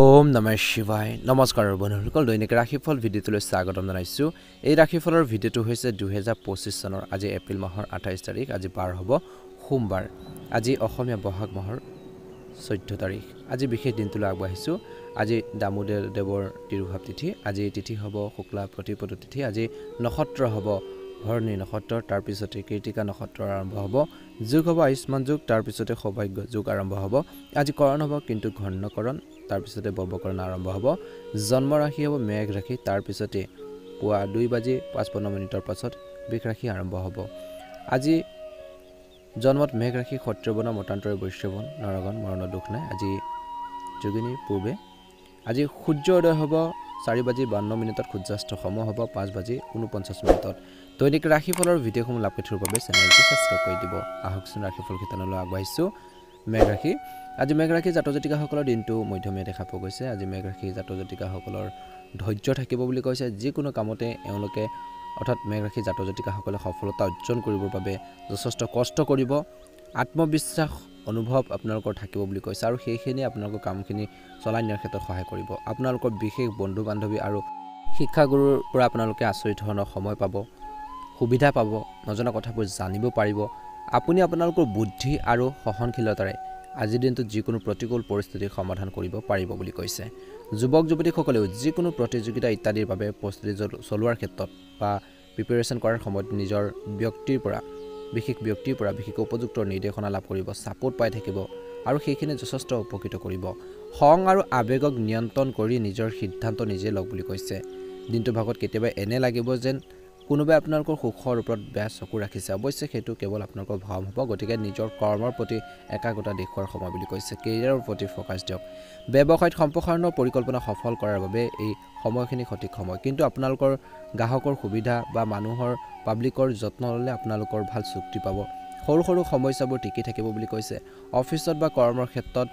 ওম নমঃ শিৱায় নমস্কাৰ বন্ধুসকল দৈনিক ৰাশিফল ভিডিঅ'টোলৈ স্বাগতম জনাইছো এই ৰাশিফলৰ ভিডিঅ'টো হৈছে 2025 চনৰ আজি এপ্ৰিল মাহৰ 28 তাৰিখ আজি পাৰ হ'ব সোমবাৰ আজি অসমীয়া বহাগ মাহৰ 14 তাৰিখ আজি বিশেষ দিনটোলৈ আগবাঢ়িছো আজি দামোদৰ দেৱৰ তিৰুভাৱ তিথি আজি তিথি হ'ব শুক্লা প্ৰতিপদ তিথি আজি নক্ষত্ৰ হ'ব ভৰণী নক্ষত্ৰ তাৰ পিছতে কৃতিকা নক্ষত্ৰ আৰম্ভ হ'ব যোগ হ'ব আয়ুষ্মান যোগ তাৰ পিছতে সৌভাগ্য যোগ আৰম্ভ হ'ব আজি কৰণ হ'ব কিন্তু ঘৰ্ণকৰণ তাৰ পিছতে বৱকৰণ আৰম্ভ হ'ব জন্ম ৰাশি হ'ব মেঘ ৰাশি তাৰ পিছতে পুৱা 2:55 পাছত বৃষ ৰাশি আৰম্ভ হ'ব আজি জন্মত মেঘ ৰাশি ক্ষত্ৰবন মতান্তৰে বৈশ্যবন নৰগণ মৰণ দুখ নাই আজি যোগিনীৰ পূৰ্বে আজি সূৰ্য উদয় হ'ব 4:52 সূৰ্যাস্ত সম হ'ব 5:49 দৈনিক ৰাশিফলৰ ভিডিঅ'সমূহ লাভ কৰিবৰ বাবে চেনেলটো সাবস্ক্ৰাইব কৰি দিব আহকচোন ৰাশিফল কিতানলৈ আগবাঢ়িছো মেঘ ৰাশি আজি মেঘ ৰাশি জাতক-জাতিকাসকলৰ দিনটো মধ্যমীয়া দেখা পোৱা গৈছে আজি মেঘ ৰাশি জাতক-জাতিকাসকলৰ ধৈৰ্য থাকিব বুলি কৈছে যিকোনো কামতে এওঁলোকে অৰ্থাৎ মেঘ ৰাশি জাতক-জাতিকাসকলে সফলতা অৰ্জন কৰিবৰ বাবে যথেষ্ট কষ্ট কৰিব আত্মবিশ্বাস অনুভৱ আপোনালোকৰ থাকিব বুলি কৈছে আৰু সেইখিনি আপোনালোকৰ কামখিনি চলাই নিয়াৰ ক্ষেত্ৰত সহায় কৰিব আপোনালোকৰ বিশেষ বন্ধু বান্ধৱী আৰু শিক্ষাগুৰুৰ পৰা আপোনালোকে আচৰিত ধৰণৰ সময় পাব সুবিধা পাব নজনা কথাবোৰ জানিব পাৰিব আপুনি আপোনালোকৰ বুদ্ধি আৰু সহনশীলতাৰে আজিৰ দিনটোত যিকোনো প্ৰতিকূল পৰিস্থিতিৰ সমাধান কৰিব পাৰিব বুলি কৈছে যুৱক যুৱতীসকলেও যিকোনো প্ৰতিযোগিতা ইত্যাদিৰ বাবে প্ৰস্তুতি চলোৱাৰ ক্ষেত্ৰত বা প্ৰিপাৰেচন কৰাৰ সময়ত নিজৰ ব্যক্তিৰ পৰা বিশেষ উপযুক্ত নিৰ্দেশনা লাভ কৰিব সাপোৰ্ট পাই থাকিব আৰু সেইখিনি যথেষ্ট উপকৃত কৰিব খং আৰু আবেগক নিয়ন্ত্ৰণ কৰি নিজৰ সিদ্ধান্ত নিজে লওক বুলি কৈছে দিনটো ভাগত কেতিয়াবা এনে লাগিব যেন কোনোবাই আপোনালোকৰ সুখৰ ওপৰত বেয়া চকু ৰাখিছে অৱশ্যে সেইটো কেৱল আপোনালোকৰ ভ্ৰম হ'ব গতিকে নিজৰ কৰ্মৰ প্ৰতি একাগ্ৰতা দেখুৱাৰ সময় বুলি কৈছে কেৰিয়াৰৰ প্ৰতি ফোকাছ দিয়ক ব্যৱসায়ত সম্প্ৰসাৰণৰ পৰিকল্পনা সফল কৰাৰ বাবে এই সময়খিনি সঠিক সময় কিন্তু আপোনালোকৰ গ্ৰাহকৰ সুবিধা বা মানুহৰ পাব্লিকৰ যত্ন ল'লে আপোনালোকৰ ভাল চুক্তি পাব সৰু সৰু সমস্যাবোৰ টিকি থাকিব বুলি কৈছে অফিচত বা কৰ্মৰ ক্ষেত্ৰত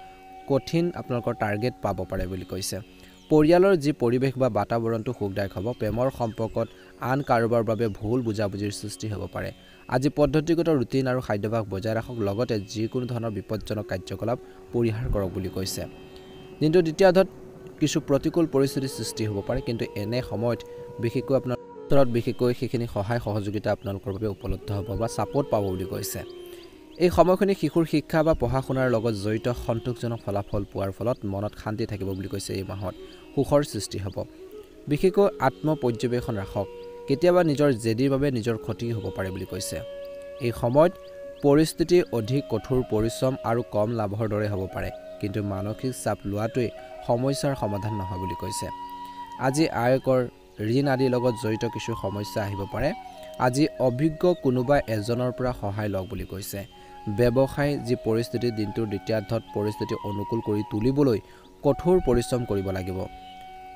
কঠিন আপোনালোকৰ টাৰ্গেট পাব পাৰে বুলি কৈছে পৰিয়ালৰ যি পৰিৱেশ বা বাতাবৰণটো সুখদায়ক হ'ব প্ৰেমৰ সম্পৰ্কত আন কাৰোবাৰ বাবে ভুল বুজাবুজিৰ সৃষ্টি হ'ব পাৰে আজি পদ্ধতিগত ৰুটিন আৰু খাদ্যাভ্যাস বজাই ৰাখক লগতে যিকোনো ধৰণৰ বিপদজনক কাৰ্যকলাপ পৰিহাৰ কৰক বুলি কৈছে কিন্তু দ্বিতীয়াৰ্ধত কিছু প্ৰতিকূল পৰিস্থিতিৰ সৃষ্টি হ'ব পাৰে কিন্তু এনে সময়ত বিশেষকৈ আপোনাৰ ওচৰত বিশেষকৈ সেইখিনি সহায় সহযোগিতা আপোনালোকৰ বাবে উপলব্ধ হ'ব বা সাপোৰ্ট পাব বুলি কৈছে এই সময়খিনি শিশুৰ শিক্ষা বা পঢ়া শুনাৰ লগত জড়িত সন্তোষজনক ফলাফল পোৱাৰ ফলত মনত শান্তি থাকিব বুলি কৈছে এই মাহত সুখৰ সৃষ্টি হ'ব বিশেষকৈ আত্মপৰ্যবেক্ষণ ৰাখক কেতিয়াবা নিজৰ জেদিৰ বাবে নিজৰ ক্ষতি হ'ব পাৰে বুলি কৈছে এই সময়ত পৰিস্থিতি অধিক কঠোৰ পৰিশ্ৰম আৰু কম লাভৰ দৰে হ'ব পাৰে কিন্তু মানসিক চাপ লোৱাটোৱে সমস্যাৰ সমাধান নহয় বুলি কৈছে আজি আয়কৰ ঋণ আদিৰ লগত জড়িত কিছু সমস্যা আহিব পাৰে আজি অভিজ্ঞ কোনোবা এজনৰ পৰা সহায় লওক বুলি কৈছে ব্যৱসায় যি পৰিস্থিতি দিনটোৰ দ্বিতীয়াৰ্ধত পৰিস্থিতি অনুকূল কৰি তুলিবলৈ কঠোৰ পৰিশ্ৰম কৰিব লাগিব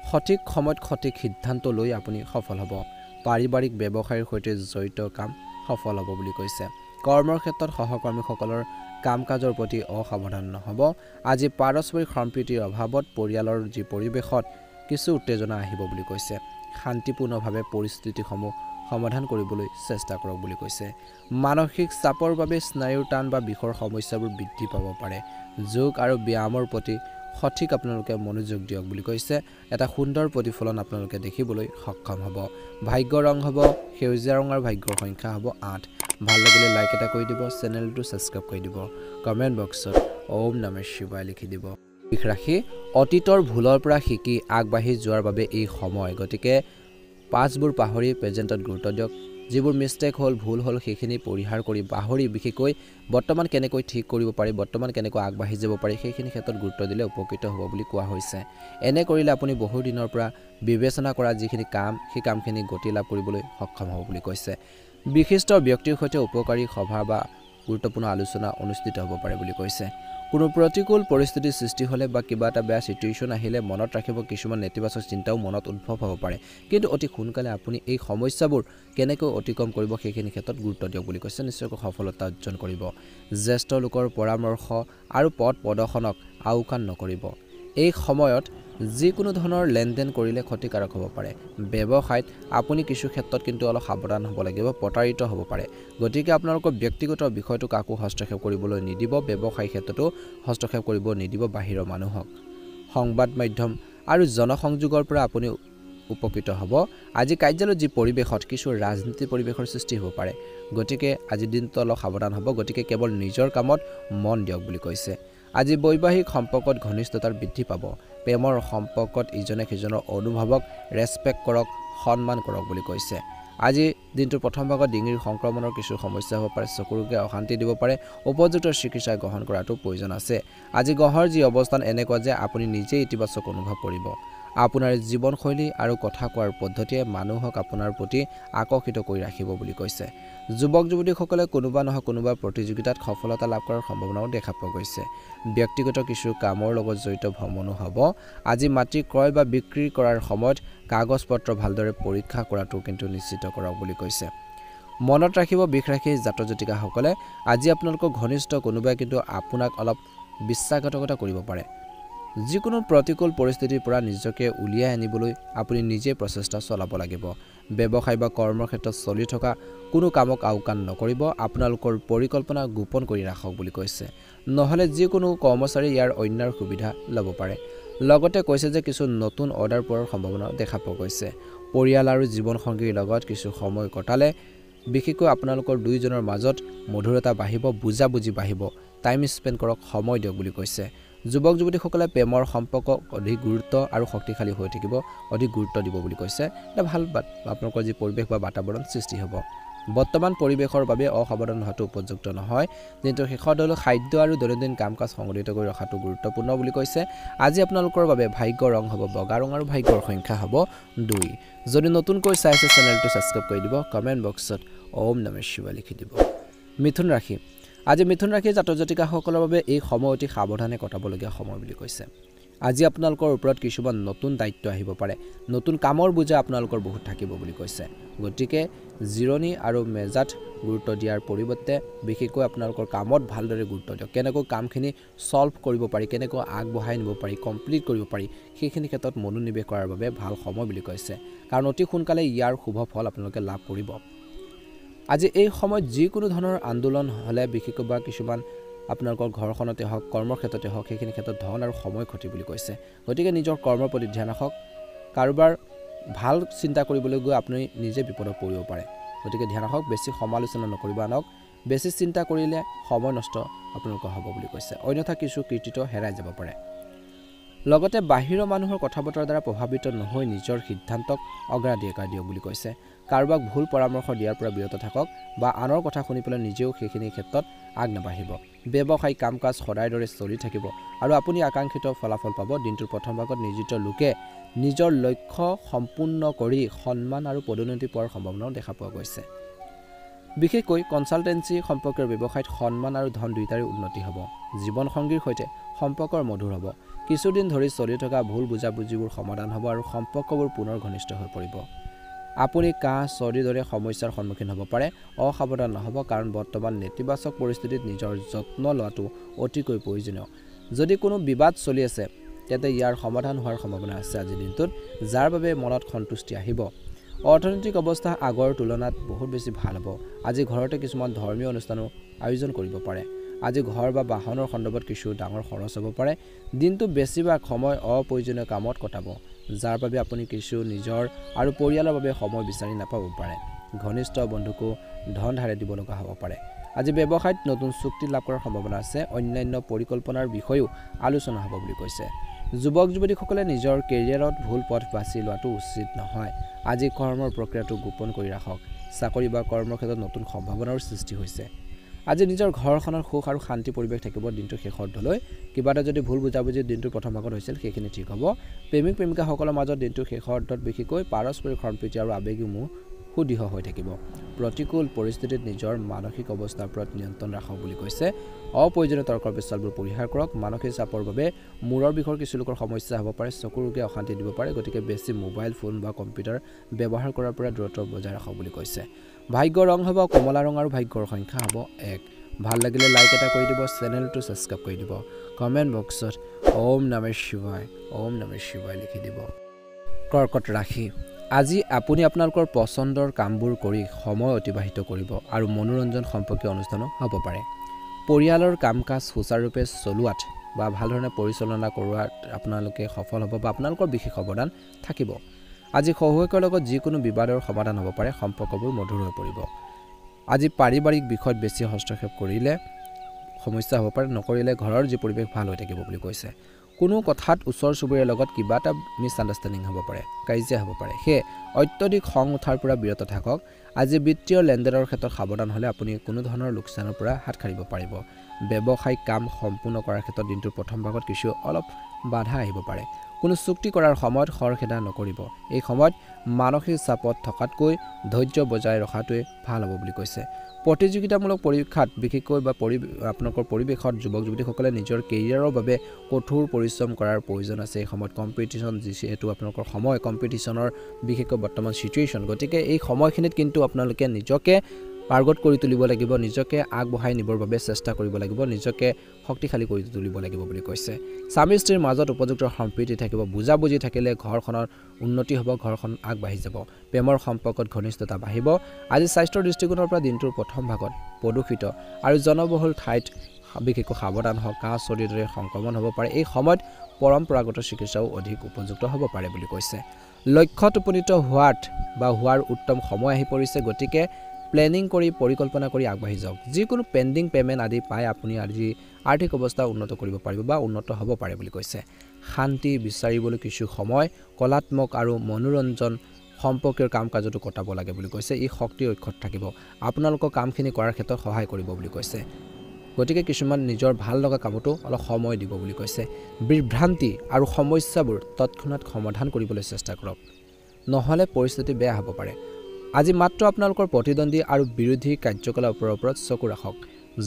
সঠিক সময়ত সঠিক সিদ্ধান্ত লৈ আপুনি সফল হ'ব পাৰিবাৰিক ব্যৱসায়ৰ সৈতে জড়িত কাম সফল হ'ব বুলি কৈছে কৰ্মৰ ক্ষেত্ৰত সহকৰ্মীসকলৰ কাম-কাজৰ প্ৰতি অসাৱধান নহ'ব আজি পাৰস্পৰিক সম্প্ৰীতিৰ অভাৱত পৰিয়ালৰ যি পৰিৱেশত কিছু উত্তেজনা আহিব বুলি কৈছে শান্তিপূৰ্ণভাৱে পৰিস্থিতিসমূহ সমাধান কৰিবলৈ চেষ্টা কৰক বুলি কৈছে মানসিক চাপৰ বাবে স্নায়ুৰ টান বা বিষৰ সমস্যাবোৰ বৃদ্ধি পাব পাৰে যোগ আৰু ব্যায়ামৰ প্ৰতি সঠিক আপোনালোকে মনোযোগ দিয়ক বুলি কৈছে এটা সুন্দৰ প্ৰতিফলন আপোনালোকে দেখিবলৈ সক্ষম হ'ব ভাগ্য ৰং হ'ব সেউজীয়া ৰঙৰ ভাগ্যৰ সংখ্যা হ'ব 8 ভাল লাগিলে লাইক এটা কৰি দিব চেনেলটো সাবস্ক্ৰাইব কৰি দিব কমেন্ট বক্সত ওম নমঃ শিৱায় লিখি দিব বৃষ ৰাশি অতীতৰ ভুলৰ পৰা শিকি আগবাঢ়ি যোৱাৰ বাবে এই সময় গতিকে পাছবোৰ পাহৰি প্ৰেজেন্টত গুৰুত্ব দিয়ক যিবোৰ মিষ্টেক হ'ল ভুল হ'ল সেইখিনি পৰিহাৰ কৰি পাহৰি বিশেষকৈ বৰ্তমান কেনেকৈ ঠিক কৰিব পাৰি বৰ্তমান কেনেকৈ আগবাঢ়ি যাব পাৰি সেইখিনি ক্ষেত্ৰত গুৰুত্ব দিলে উপকৃত হ'ব বুলি কোৱা হৈছে এনে কৰিলে আপুনি বহু দিনৰ পৰা বিবেচনা কৰা যিখিনি কাম সেই কামখিনি গতি লাভ কৰিবলৈ সক্ষম হ'ব বুলি কৈছে বিশিষ্ট ব্যক্তিৰ সৈতে উপকাৰী সভা বা গুৰুত্বপূৰ্ণ আলোচনা অনুষ্ঠিত হ'ব পাৰে বুলি কৈছে কোনো প্ৰতিকূল পৰিস্থিতিৰ সৃষ্টি হ'লে বা কিবা এটা বেয়া সিচুৱেশ্যন আহিলে মনত ৰাখিব কিছুমান নেতিবাচক চিন্তাও মনত উদ্ভৱ হ'ব পাৰে কিন্তু অতি সোনকালে আপুনি এই সমস্যাবোৰ কেনেকৈ অতিক্ৰম কৰিব সেইখিনি ক্ষেত্ৰত গুৰুত্ব দিয়ক বুলি কৈছে নিশ্চয়কৈ সফলতা অৰ্জন কৰিব জ্যেষ্ঠ লোকৰ পৰামৰ্শ আৰু পথ প্ৰদৰ্শনক আওকাণ নকৰিব এই সময়ত যিকোনো ধৰণৰ লেনদেন কৰিলে ক্ষতিকাৰক হ'ব পাৰে ব্যৱসায়ত আপুনি কিছু ক্ষেত্ৰত কিন্তু অলপ সাৱধান হ'ব লাগিব প্ৰতাৰিত হ'ব পাৰে গতিকে আপোনালোকৰ ব্যক্তিগত বিষয়টো কাকো হস্তক্ষেপ কৰিবলৈ নিদিব ব্যৱসায়িক ক্ষেত্ৰতো হস্তক্ষেপ কৰিব নিদিব বাহিৰৰ মানুহক সংবাদ মাধ্যম আৰু জনসংযোগৰ পৰা আপুনি উপকৃত হ'ব আজি কাৰ্যালয়ত যি পৰিৱেশত কিছু ৰাজনীতি পৰিৱেশৰ সৃষ্টি হ'ব পাৰে গতিকে আজি দিনটো অলপ সাৱধান হ'ব গতিকে কেৱল নিজৰ কামত মন দিয়ক বুলি কৈছে আজি বৈবাহিক সম্পৰ্কত ঘনিষ্ঠতাৰ বৃদ্ধি পাব প্ৰেমৰ সম্পৰ্কত ইজনে সিজনৰ অনুভৱক ৰেসপেক্ট কৰক সন্মান কৰক বুলি কৈছে আজি দিনটোৰ প্ৰথম ভাগত ডিঙিৰ সংক্ৰমণৰ কিছু সমস্যা হ'ব পাৰে চকুৰুকে অশান্তি দিব পাৰে উপযুক্ত চিকিৎসা গ্ৰহণ কৰাটো প্ৰয়োজন আছে আজি গ্ৰহৰ যি অৱস্থান এনেকুৱা যে আপুনি নিজে ইতিবাচক অনুভৱ কৰিব আপোনাৰ জীৱনশৈলী আৰু কথা কোৱাৰ পদ্ধতিয়ে মানুহক আপোনাৰ প্ৰতি আকৰ্ষিত কৰি ৰাখিব বুলি কৈছে যুৱক যুৱতীসকলে কোনোবা নহয় কোনোবা প্ৰতিযোগিতাত সফলতা লাভ কৰাৰ সম্ভাৱনাও দেখা পোৱা গৈছে ব্যক্তিগত কিছু কামৰ লগত জড়িত ভ্ৰমণো হ'ব আজি মাটি ক্ৰয় বা বিক্ৰী কৰাৰ সময়ত কাগজ পত্ৰ ভালদৰে পৰীক্ষা কৰাটো কিন্তু নিশ্চিত কৰক বুলি কৈছে মনত ৰাখিব বিখ্ৰাখী জাতক-জাতিকাসকলে আজি আপোনালোকৰ ঘনিষ্ঠ কোনোবাই কিন্তু আপোনাক অলপ বিশ্বাসঘাতকতা কৰিব পাৰে যিকোনো প্ৰতিকূল পৰিস্থিতিৰ পৰা নিজকে উলিয়াই আনিবলৈ আপুনি নিজে প্ৰচেষ্টা চলাব লাগিব ব্যৱসায় বা কৰ্মৰ ক্ষেত্ৰত চলি থকা কোনো কামক আওকাণ নকৰিব আপোনালোকৰ পৰিকল্পনা গোপন কৰি ৰাখক বুলি কৈছে নহলে যিকোনো কৰ্মচাৰী ইয়াৰ অন্যাৰ সুবিধা ল'ব পাৰে লগতে কৈছে যে কিছু নতুন অৰ্ডাৰ পোৱাৰ সম্ভাৱনা দেখা পোৱা গৈছে পৰিয়াল আৰু জীৱনসংগীৰ লগত কিছু সময় কটালে বিশেষকৈ আপোনালোকৰ দুইজনৰ মাজত মধুৰতা বাঢ়িব বুজাবুজি বাঢ়িব টাইম স্পেন্ড কৰক সময় দিয়ক বুলি কৈছে যুৱক যুৱতীসকলে প্ৰেমৰ সম্পৰ্ক অধিক গুৰুত্ব আৰু শক্তিশালী হৈ থাকিব অধিক গুৰুত্ব দিব বুলি কৈছে এটা ভাল আপোনালোকৰ যি পৰিৱেশ বা বাতাবৰণ সৃষ্টি হ'ব বৰ্তমান পৰিৱেশৰ বাবে অসাৱধান হোৱাটো উপযুক্ত নহয় কিন্তু শেষত খাদ্য আৰু দৈনন্দিন কাম-কাজ সংগঠিত কৰি ৰখাটো গুৰুত্বপূৰ্ণ বুলি কৈছে আজি আপোনালোকৰ বাবে ভাগ্য ৰং হ'ব বগা ৰং আৰু ভাগ্যৰ সংখ্যা হ'ব 2 যদি নতুনকৈ চাইছে চেনেলটো সাবস্ক্ৰাইব কৰি দিব কমেন্ট বক্সত ওম নমঃ শিৱায় লিখি দিব মিথুন ৰাশি আজি মিথুন ৰাশিৰ জাতক-জাতিকাসকলৰ বাবে এই সময় অতি সাৱধানে কটাবলগীয়া সময় বুলি কৈছে আজি আপোনালোকৰ ওপৰত কিছুমান নতুন দায়িত্ব আহিব পাৰে নতুন কামৰ বুজা আপোনালোকৰ বহুত থাকিব বুলি কৈছে গতিকে জিৰণি আৰু মেজাত গুৰুত্ব দিয়াৰ পৰিৱৰ্তে বিশেষকৈ আপোনালোকৰ কামত ভালদৰে গুৰুত্ব দিয়ক কেনেকৈ কামখিনি সলভ কৰিব পাৰি কেনেকৈ আগবঢ়াই নিব পাৰি কমপ্লিট কৰিব পাৰি সেইখিনি ক্ষেত্ৰত মনোনিৱেশ কৰাৰ বাবে ভাল সময় বুলি কৈছে কাৰণ অতি সোনকালে ইয়াৰ শুভ ফল আপোনালোকে লাভ কৰিব আজি এই সময়ত যিকোনো ধৰণৰ আন্দোলন হলে বিশেষকৈ বা কিছুমান আপোনালোকৰ ঘৰখনতে হওক কৰ্মৰ ক্ষেত্ৰতে হওক সেইখিনি ক্ষেত্ৰত ধন আৰু সময় ক্ষতি বুলি কৈছে গতিকে নিজৰ কৰ্মৰ প্ৰতি ধ্যান ৰাখক কাৰোবাৰ ভাল চিন্তা কৰিবলৈ গৈ আপুনি নিজে বিপদত পৰিব পাৰে গতিকে ধ্যান ৰাখক বেছি সমালোচনা নকৰিব আনক বেছি চিন্তা কৰিলে সময় নষ্ট আপোনালোকৰ হ'ব বুলি কৈছে অন্যথা কিছু কৃতিত্ব হেৰাই যাব পাৰে লগতে বাহিৰৰ মানুহৰ কথা বতৰাৰ দ্বাৰা প্ৰভাৱিত নহয় নিজৰ সিদ্ধান্তক অগ্ৰাধিকাৰ দিয়ক বুলি কৈছে কাৰোবাক ভুল পৰামৰ্শ দিয়াৰ পৰা বিৰত থাকক বা আনৰ কথা শুনি পেলাই নিজেও সেইখিনি ক্ষেত্ৰত আগ নাবাঢ়িব ব্যৱসায় কাম-কাজ সদায় দৰে চলি থাকিব আৰু আপুনি আকাংক্ষিত ফলাফল পাব দিনটোৰ প্ৰথম ভাগত নিয়োজিত লোকে নিজৰ লক্ষ্য সম্পূৰ্ণ কৰি সন্মান আৰু পদোন্নতি পোৱাৰ সম্ভাৱনাও দেখা পোৱা গৈছে বিশেষকৈ কনসালটেন্সি সম্পৰ্কৰ ব্যৱসায়ত সন্মান আৰু ধন দুইটাৰে উন্নতি হ'ব জীৱনসংগীৰ সৈতে সম্পৰ্কৰ মধুৰ হ'ব কিছুদিন ধৰি চলি থকা ভুল বুজাবুজিবোৰ সমাধান হ'ব আৰু সম্পৰ্কবোৰ পুনৰ ঘনিষ্ঠ হৈ পৰিব আপুনি কাহ চৰ্দিৰ দৰে সমস্যাৰ সন্মুখীন হ'ব পাৰে অসাৱধান নহ'ব কাৰণ বৰ্তমান নেতিবাচক পৰিস্থিতিত নিজৰ যত্ন লোৱাটো অতিকৈ প্ৰয়োজনীয় যদি কোনো বিবাদ চলি আছে তেন্তে ইয়াৰ সমাধান হোৱাৰ সম্ভাৱনা আছে আজিৰ দিনটোত যাৰ বাবে মনত সন্তুষ্টি আহিব অৰ্থনৈতিক অৱস্থা আগৰ তুলনাত বহুত বেছি ভাল হ'ব আজি ঘৰতে কিছুমান ধৰ্মীয় অনুষ্ঠানো আয়োজন কৰিব পাৰে আজি ঘৰ বা বাহনৰ সন্দৰ্ভত কিছু ডাঙৰ খৰচ হ'ব পাৰে দিনটো বেছিভাগ সময় অপ্ৰয়োজনীয় কামত কটাব যাৰ বাবে আপুনি কিছু নিজৰ আৰু পৰিয়ালৰ বাবে সময় বিচাৰি নাপাব পাৰে ঘনিষ্ঠ বন্ধুকো ধন ধাৰে দিব লগা হ'ব পাৰে আজি ব্যৱসায়ত নতুন চুক্তি লাভ কৰাৰ সম্ভাৱনা আছে অন্যান্য পৰিকল্পনাৰ বিষয়েও আলোচনা হ'ব বুলি কৈছে যুৱক যুৱতীসকলে নিজৰ কেৰিয়াৰত ভুল পথ বাছি লোৱাটো উচিত নহয় আজি কৰ্মৰ প্ৰক্ৰিয়াটো গোপন কৰি ৰাখক চাকৰি বা কৰ্মৰ ক্ষেত্ৰত নতুন সম্ভাৱনাৰ সৃষ্টি হৈছে আজি নিজৰ ঘৰখনৰ সুখ আৰু শান্তি পৰিৱেশ থাকিব দিনটো শেষৰ ধলৈ কিবা এটা যদি ভুল বুজাবুজি দিনটোৰ প্ৰথম ভাগত হৈছিল সেইখিনি ঠিক হ'ব প্ৰেমিক প্ৰেমিকাসকলৰ মাজত দিনটো শেষৰ অৰ্থত বিশেষকৈ পাৰস্পৰিক সম্প্ৰীতি আৰু আৱেগিক মোহ সুদৃঢ় হৈ থাকিব প্ৰতিকূল পৰিস্থিতিত নিজৰ মানসিক অৱস্থাৰ ওপৰত নিয়ন্ত্ৰণ ৰাখক বুলি কৈছে অপ্ৰয়োজনীয় তৰ্ক বিতৰ্কবোৰ পৰিহাৰ কৰক মানসিক চাপৰ বাবে মূৰৰ বিষৰ কিছু লোকৰ সমস্যা হ'ব পাৰে চকুৰ ৰোগে অশান্তি দিব পাৰে গতিকে বেছি মোবাইল ফোন বা কম্পিউটাৰ ব্যৱহাৰ কৰাৰ পৰা দূৰত্ব বজাই ৰাখক বুলি কৈছে ভাগ্য ৰং হ'ব কমলা ৰং আৰু ভাগ্যৰ সংখ্যা হ'ব 1 ভাল লাগিলে লাইক এটা কৰি দিব চেনেলটো সাবস্ক্ৰাইব কৰি দিব কমেন্ট বক্সত ওম নমঃ শিৱায় লিখি দিব কৰ্কট ৰাশি আজি আপুনি আপোনালোকৰ পছন্দৰ কামবোৰ কৰি সময় অতিবাহিত কৰিব আৰু মনোৰঞ্জন সম্পৰ্কীয় অনুষ্ঠানো হ'ব পাৰে পৰিয়ালৰ কাম-কাজ সুচাৰুৰূপে চলোৱাত বা ভাল ধৰণে পৰিচালনা কৰোৱাত আপোনালোকে সফল হ'ব বা আপোনালোকৰ বিশেষ অৱদান থাকিব আজি শহুৱেকৰ লগত যিকোনো বিবাদৰ সমাধান হ'ব পাৰে সম্পৰ্কবোৰ মধুৰ হৈ পৰিব আজি পাৰিবাৰিক বিষয়ত বেছি হস্তক্ষেপ কৰিলে সমস্যা হ'ব পাৰে নকৰিলে ঘৰৰ যি পৰিৱেশ ভাল হৈ থাকিব বুলি কৈছে কোনো কথাত ওচৰ চুবুৰীয়াৰ লগত কিবা এটা মিছআণ্ডাৰষ্টেণ্ডিং হ'ব পাৰে কাজিয়া হ'ব পাৰে হে অত্যধিক খং উঠাৰ পৰা বিৰত থাকক আজি বিত্তীয় লেনদেনৰ ক্ষেত্ৰত সাৱধান হ'লে আপুনি কোনো ধৰণৰ লোকচানৰ পৰা হাত সাৰিব পাৰিব ব্যৱসায়িক কাম সম্পূৰ্ণ কৰাৰ ক্ষেত্ৰত দিনটোৰ প্ৰথম ভাগত কিছু অলপ বাধা আহিব পাৰে কোনো চুক্তি কৰাৰ সময়ত খৰখেদা নকৰিব এই সময়ত মানসিক চাপত থকাতকৈ ধৈৰ্য বজাই ৰখাটোৱে ভাল হ'ব বুলি কৈছে প্ৰতিযোগিতামূলক পৰীক্ষাত বিশেষকৈ বা আপোনালোকৰ পৰিৱেশত যুৱক যুৱতীসকলে নিজৰ কেৰিয়াৰৰ বাবে কঠোৰ পৰিশ্ৰম কৰাৰ প্ৰয়োজন আছে এই সময়ত কম্পিটিশ্যন যিহেতু আপোনালোকৰ সময় কম্পিটিশ্যনৰ বিশেষকৈ বৰ্তমান সিচুৱেশ্যন গতিকে এই সময়খিনিত কিন্তু আপোনালোকে নিজকে পাৰ্গত কৰি তুলিব লাগিব নিজকে আগবঢ়াই নিবৰ বাবে চেষ্টা কৰিব লাগিব নিজকে শক্তিশালী কৰি তুলিব লাগিব বুলি কৈছে স্বামী স্ত্ৰীৰ মাজত উপযুক্ত সম্প্ৰীতি থাকিব বুজাবুজি থাকিলে ঘৰখনৰ উন্নতি হ'ব ঘৰখন আগবাঢ়ি যাব প্ৰেমৰ সম্পৰ্কত ঘনিষ্ঠতা বাঢ়িব আজি স্বাস্থ্যৰ দৃষ্টিকোণৰ পৰা দিনটোৰ প্ৰথম ভাগত প্ৰদূষিত আৰু জনবহুল ঠাইত বিশেষকৈ সাৱধান হওক কাহ চৰ্দিৰ দৰে সংক্ৰমণ হ'ব পাৰে এই সময়ত পৰম্পৰাগত চিকিৎসাও অধিক উপযুক্ত হ'ব পাৰে বুলি কৈছে লক্ষ্যত উপনীত হোৱাৰ উত্তম সময় আহি পৰিছে গতিকে প্লেনিং কৰি পৰিকল্পনা কৰি আগবাঢ়ি যাওক যিকোনো পেণ্ডিং পেমেণ্ট আদি পাই আপুনি আজি আৰ্থিক অৱস্থা উন্নত কৰিব পাৰিব বা উন্নত হ'ব পাৰে বুলি কৈছে শান্তি বিচাৰিবলৈ কিছু সময় কলাত্মক আৰু মনোৰঞ্জন সম্পৰ্কীয় কাম কাজতো কটাব লাগে বুলি কৈছে ই শক্তি অক্ষত থাকিব আপোনালোকৰ কামখিনি কৰাৰ ক্ষেত্ৰত সহায় কৰিব বুলি কৈছে গতিকে কিছুমান নিজৰ ভাল লগা কামতো অলপ সময় দিব বুলি কৈছে বিভ্ৰান্তি আৰু সমস্যাবোৰ তৎক্ষণাত সমাধান কৰিবলৈ চেষ্টা কৰক নহ'লে পৰিস্থিতি বেয়া হ'ব পাৰে আজি মাত্ৰ আপোনালোকৰ প্ৰতিদ্বন্দ্বী আৰু বিৰোধী কাৰ্যকলাপৰ ওপৰত চকু ৰাখক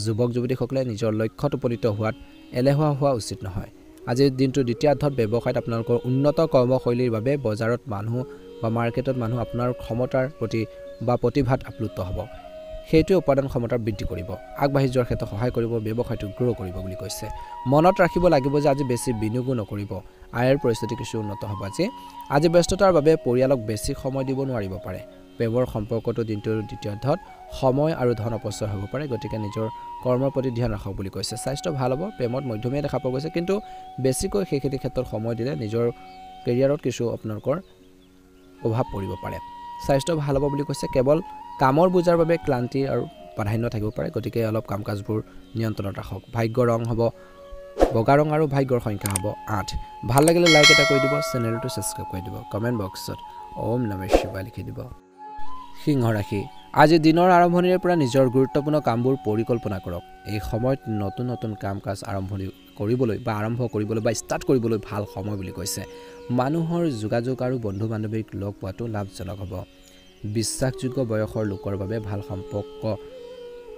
যুৱক যুৱতীসকলে নিজৰ লক্ষ্যত উপনীত হোৱাত এলেহুৱা হোৱা উচিত নহয় আজিৰ দিনটোৰ দ্বিতীয়াৰ্ধত ব্যৱসায়ত আপোনালোকৰ উন্নত কৰ্মশৈলীৰ বাবে বজাৰত মানুহ বা মাৰ্কেটত মানুহ আপোনাৰ ক্ষমতাৰ প্ৰতি বা প্ৰতিভাত আপ্লুত হ'ব সেইটোৱে উৎপাদন ক্ষমতা বৃদ্ধি কৰিব আগবাঢ়ি যোৱাৰ ক্ষেত্ৰত সহায় কৰিব ব্যৱসায়টো গ্ৰ' কৰিব বুলি কৈছে মনত ৰাখিব লাগিব যে আজি বেছি বিনিয়োগ নকৰিব আয়ৰ পৰিস্থিতি কিছু উন্নত হ'ব আজি ব্যস্ততাৰ বাবে পৰিয়ালক বেছি সময় দিব নোৱাৰিব পাৰে প্ৰেমৰ সম্পৰ্কটো দিনটোৰ দ্বিতীয়াৰ্ধত সময় আৰু ধন অপচয় হ'ব পাৰে গতিকে নিজৰ কৰ্মৰ প্ৰতি ধ্যান ৰাখক বুলি কৈছে স্বাস্থ্য ভাল হ'ব প্ৰেমত মধ্যমীয়া দেখা পোৱা গৈছে কিন্তু বেছিকৈ সেইখিনি ক্ষেত্ৰত সময় দিলে নিজৰ কেৰিয়াৰত কিছু আপোনালোকৰ প্ৰভাৱ পৰিব পাৰে স্বাস্থ্য ভাল হ'ব বুলি কৈছে কেৱল কামৰ বোজাৰ বাবে ক্লান্তি আৰু প্ৰাধান্য থাকিব পাৰে গতিকে অলপ কাম কাজবোৰ নিয়ন্ত্ৰণত ৰাখক ভাগ্য ৰং হ'ব বগা ৰং আৰু ভাগ্যৰ সংখ্যা হ'ব 8 ভাল লাগিলে লাইক এটা কৰি দিব চেনেলটো ছাবস্ক্ৰাইব কৰি দিব কমেণ্ট বক্সত ওম নমঃ শিৱায় লিখি দিব সিংহ ৰাশি আজি দিনৰ আৰম্ভণিৰে পৰা নিজৰ গুৰুত্বপূৰ্ণ কামবোৰ পৰিকল্পনা কৰক এই সময়ত নতুন নতুন কাম কাজ আৰম্ভ কৰিবলৈ বা ষ্টাৰ্ট কৰিবলৈ ভাল সময় বুলি কৈছে মানুহৰ যোগাযোগ আৰু বন্ধু বান্ধৱীক লগ পোৱাটো লাভজনক হ'ব বিশ্বাসযোগ্য বয়সৰ লোকৰ বাবে ভাল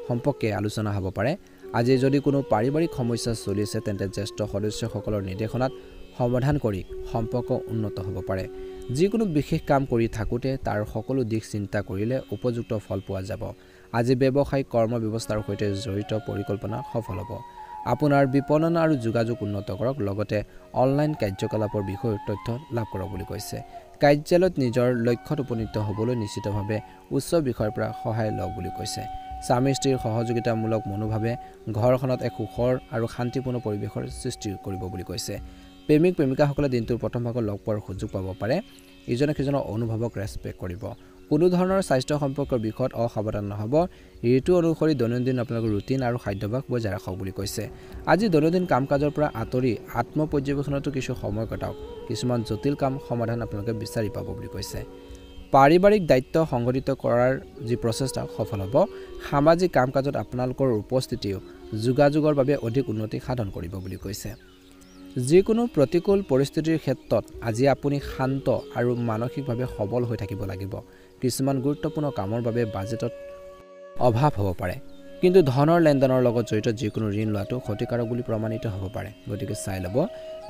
সম্পৰ্কে আলোচনা হ'ব পাৰে আজি যদি কোনো পাৰিবাৰিক সমস্যা চলি আছে তেন্তে জ্যেষ্ঠ সদস্যসকলৰ নিৰ্দেশনাত সমাধান কৰি সম্পৰ্ক উন্নত হ'ব পাৰে যিকোনো বিশেষ কাম কৰি থাকোঁতে তাৰ সকলো দিশ চিন্তা কৰিলে উপযুক্ত ফল পোৱা যাব আজি ব্যৱসায়িক কৰ্ম ব্যৱস্থাৰ সৈতে জড়িত পৰিকল্পনা সফল হ'ব আপোনাৰ বিপণন আৰু যোগাযোগ উন্নত কৰক লগতে অনলাইন কাৰ্যকলাপৰ বিষয়ে তথ্য লাভ কৰক বুলি কৈছে কাৰ্যালয়ত নিজৰ লক্ষ্যত উপনীত হ'বলৈ নিশ্চিতভাৱে উচ্চ বিষয়ৰ পৰা সহায় লওক বুলি কৈছে স্বামী স্ত্ৰীৰ সহযোগিতামূলক মনোভাৱে ঘৰখনত এক সুখৰ আৰু শান্তিপূৰ্ণ পৰিৱেশৰ সৃষ্টি কৰিব বুলি কৈছে প্ৰেমিক প্ৰেমিকাসকলে দিনটোৰ প্ৰথম ভাগত লগ পোৱাৰ সুযোগ পাব পাৰে ইজনে সিজনৰ অনুভৱক ৰেছপেক্ট কৰিব কোনো ধৰণৰ স্বাস্থ্য সম্পৰ্কৰ বিষয়ত অসাৱধান নহ'ব ঋতু অনুসৰি দৈনন্দিন আপোনালোকৰ ৰুটিন আৰু খাদ্যাভ্যাস বজাই ৰাখক বুলি কৈছে আজি দৈনন্দিন কাম কাজৰ পৰা আঁতৰি আত্মপৰ্যবেক্ষণতো কিছু সময় কটাওক কিছুমান জটিল কাম সমাধান আপোনালোকে বিচাৰি পাব বুলি কৈছে পাৰিবাৰিক দায়িত্ব সংগঠিত কৰাৰ যি প্ৰচেষ্টা সফল হ'ব সামাজিক কাম কাজত আপোনালোকৰ উপস্থিতিও যোগাযোগৰ বাবে অধিক উন্নতি সাধন কৰিব বুলি কৈছে যিকোনো প্ৰতিকূল পৰিস্থিতিৰ ক্ষেত্ৰত আজি আপুনি শান্ত আৰু মানসিকভাৱে সবল হৈ থাকিব লাগিব কিছুমান গুৰুত্বপূৰ্ণ কামৰ বাবে বাজেটত অভাৱ হ'ব পাৰে কিন্তু ধনৰ লেনদেনৰ লগত জড়িত যিকোনো ঋণ লোৱাটো ক্ষতিকাৰক বুলি প্ৰমাণিত হ'ব পাৰে গতিকে চাই ল'ব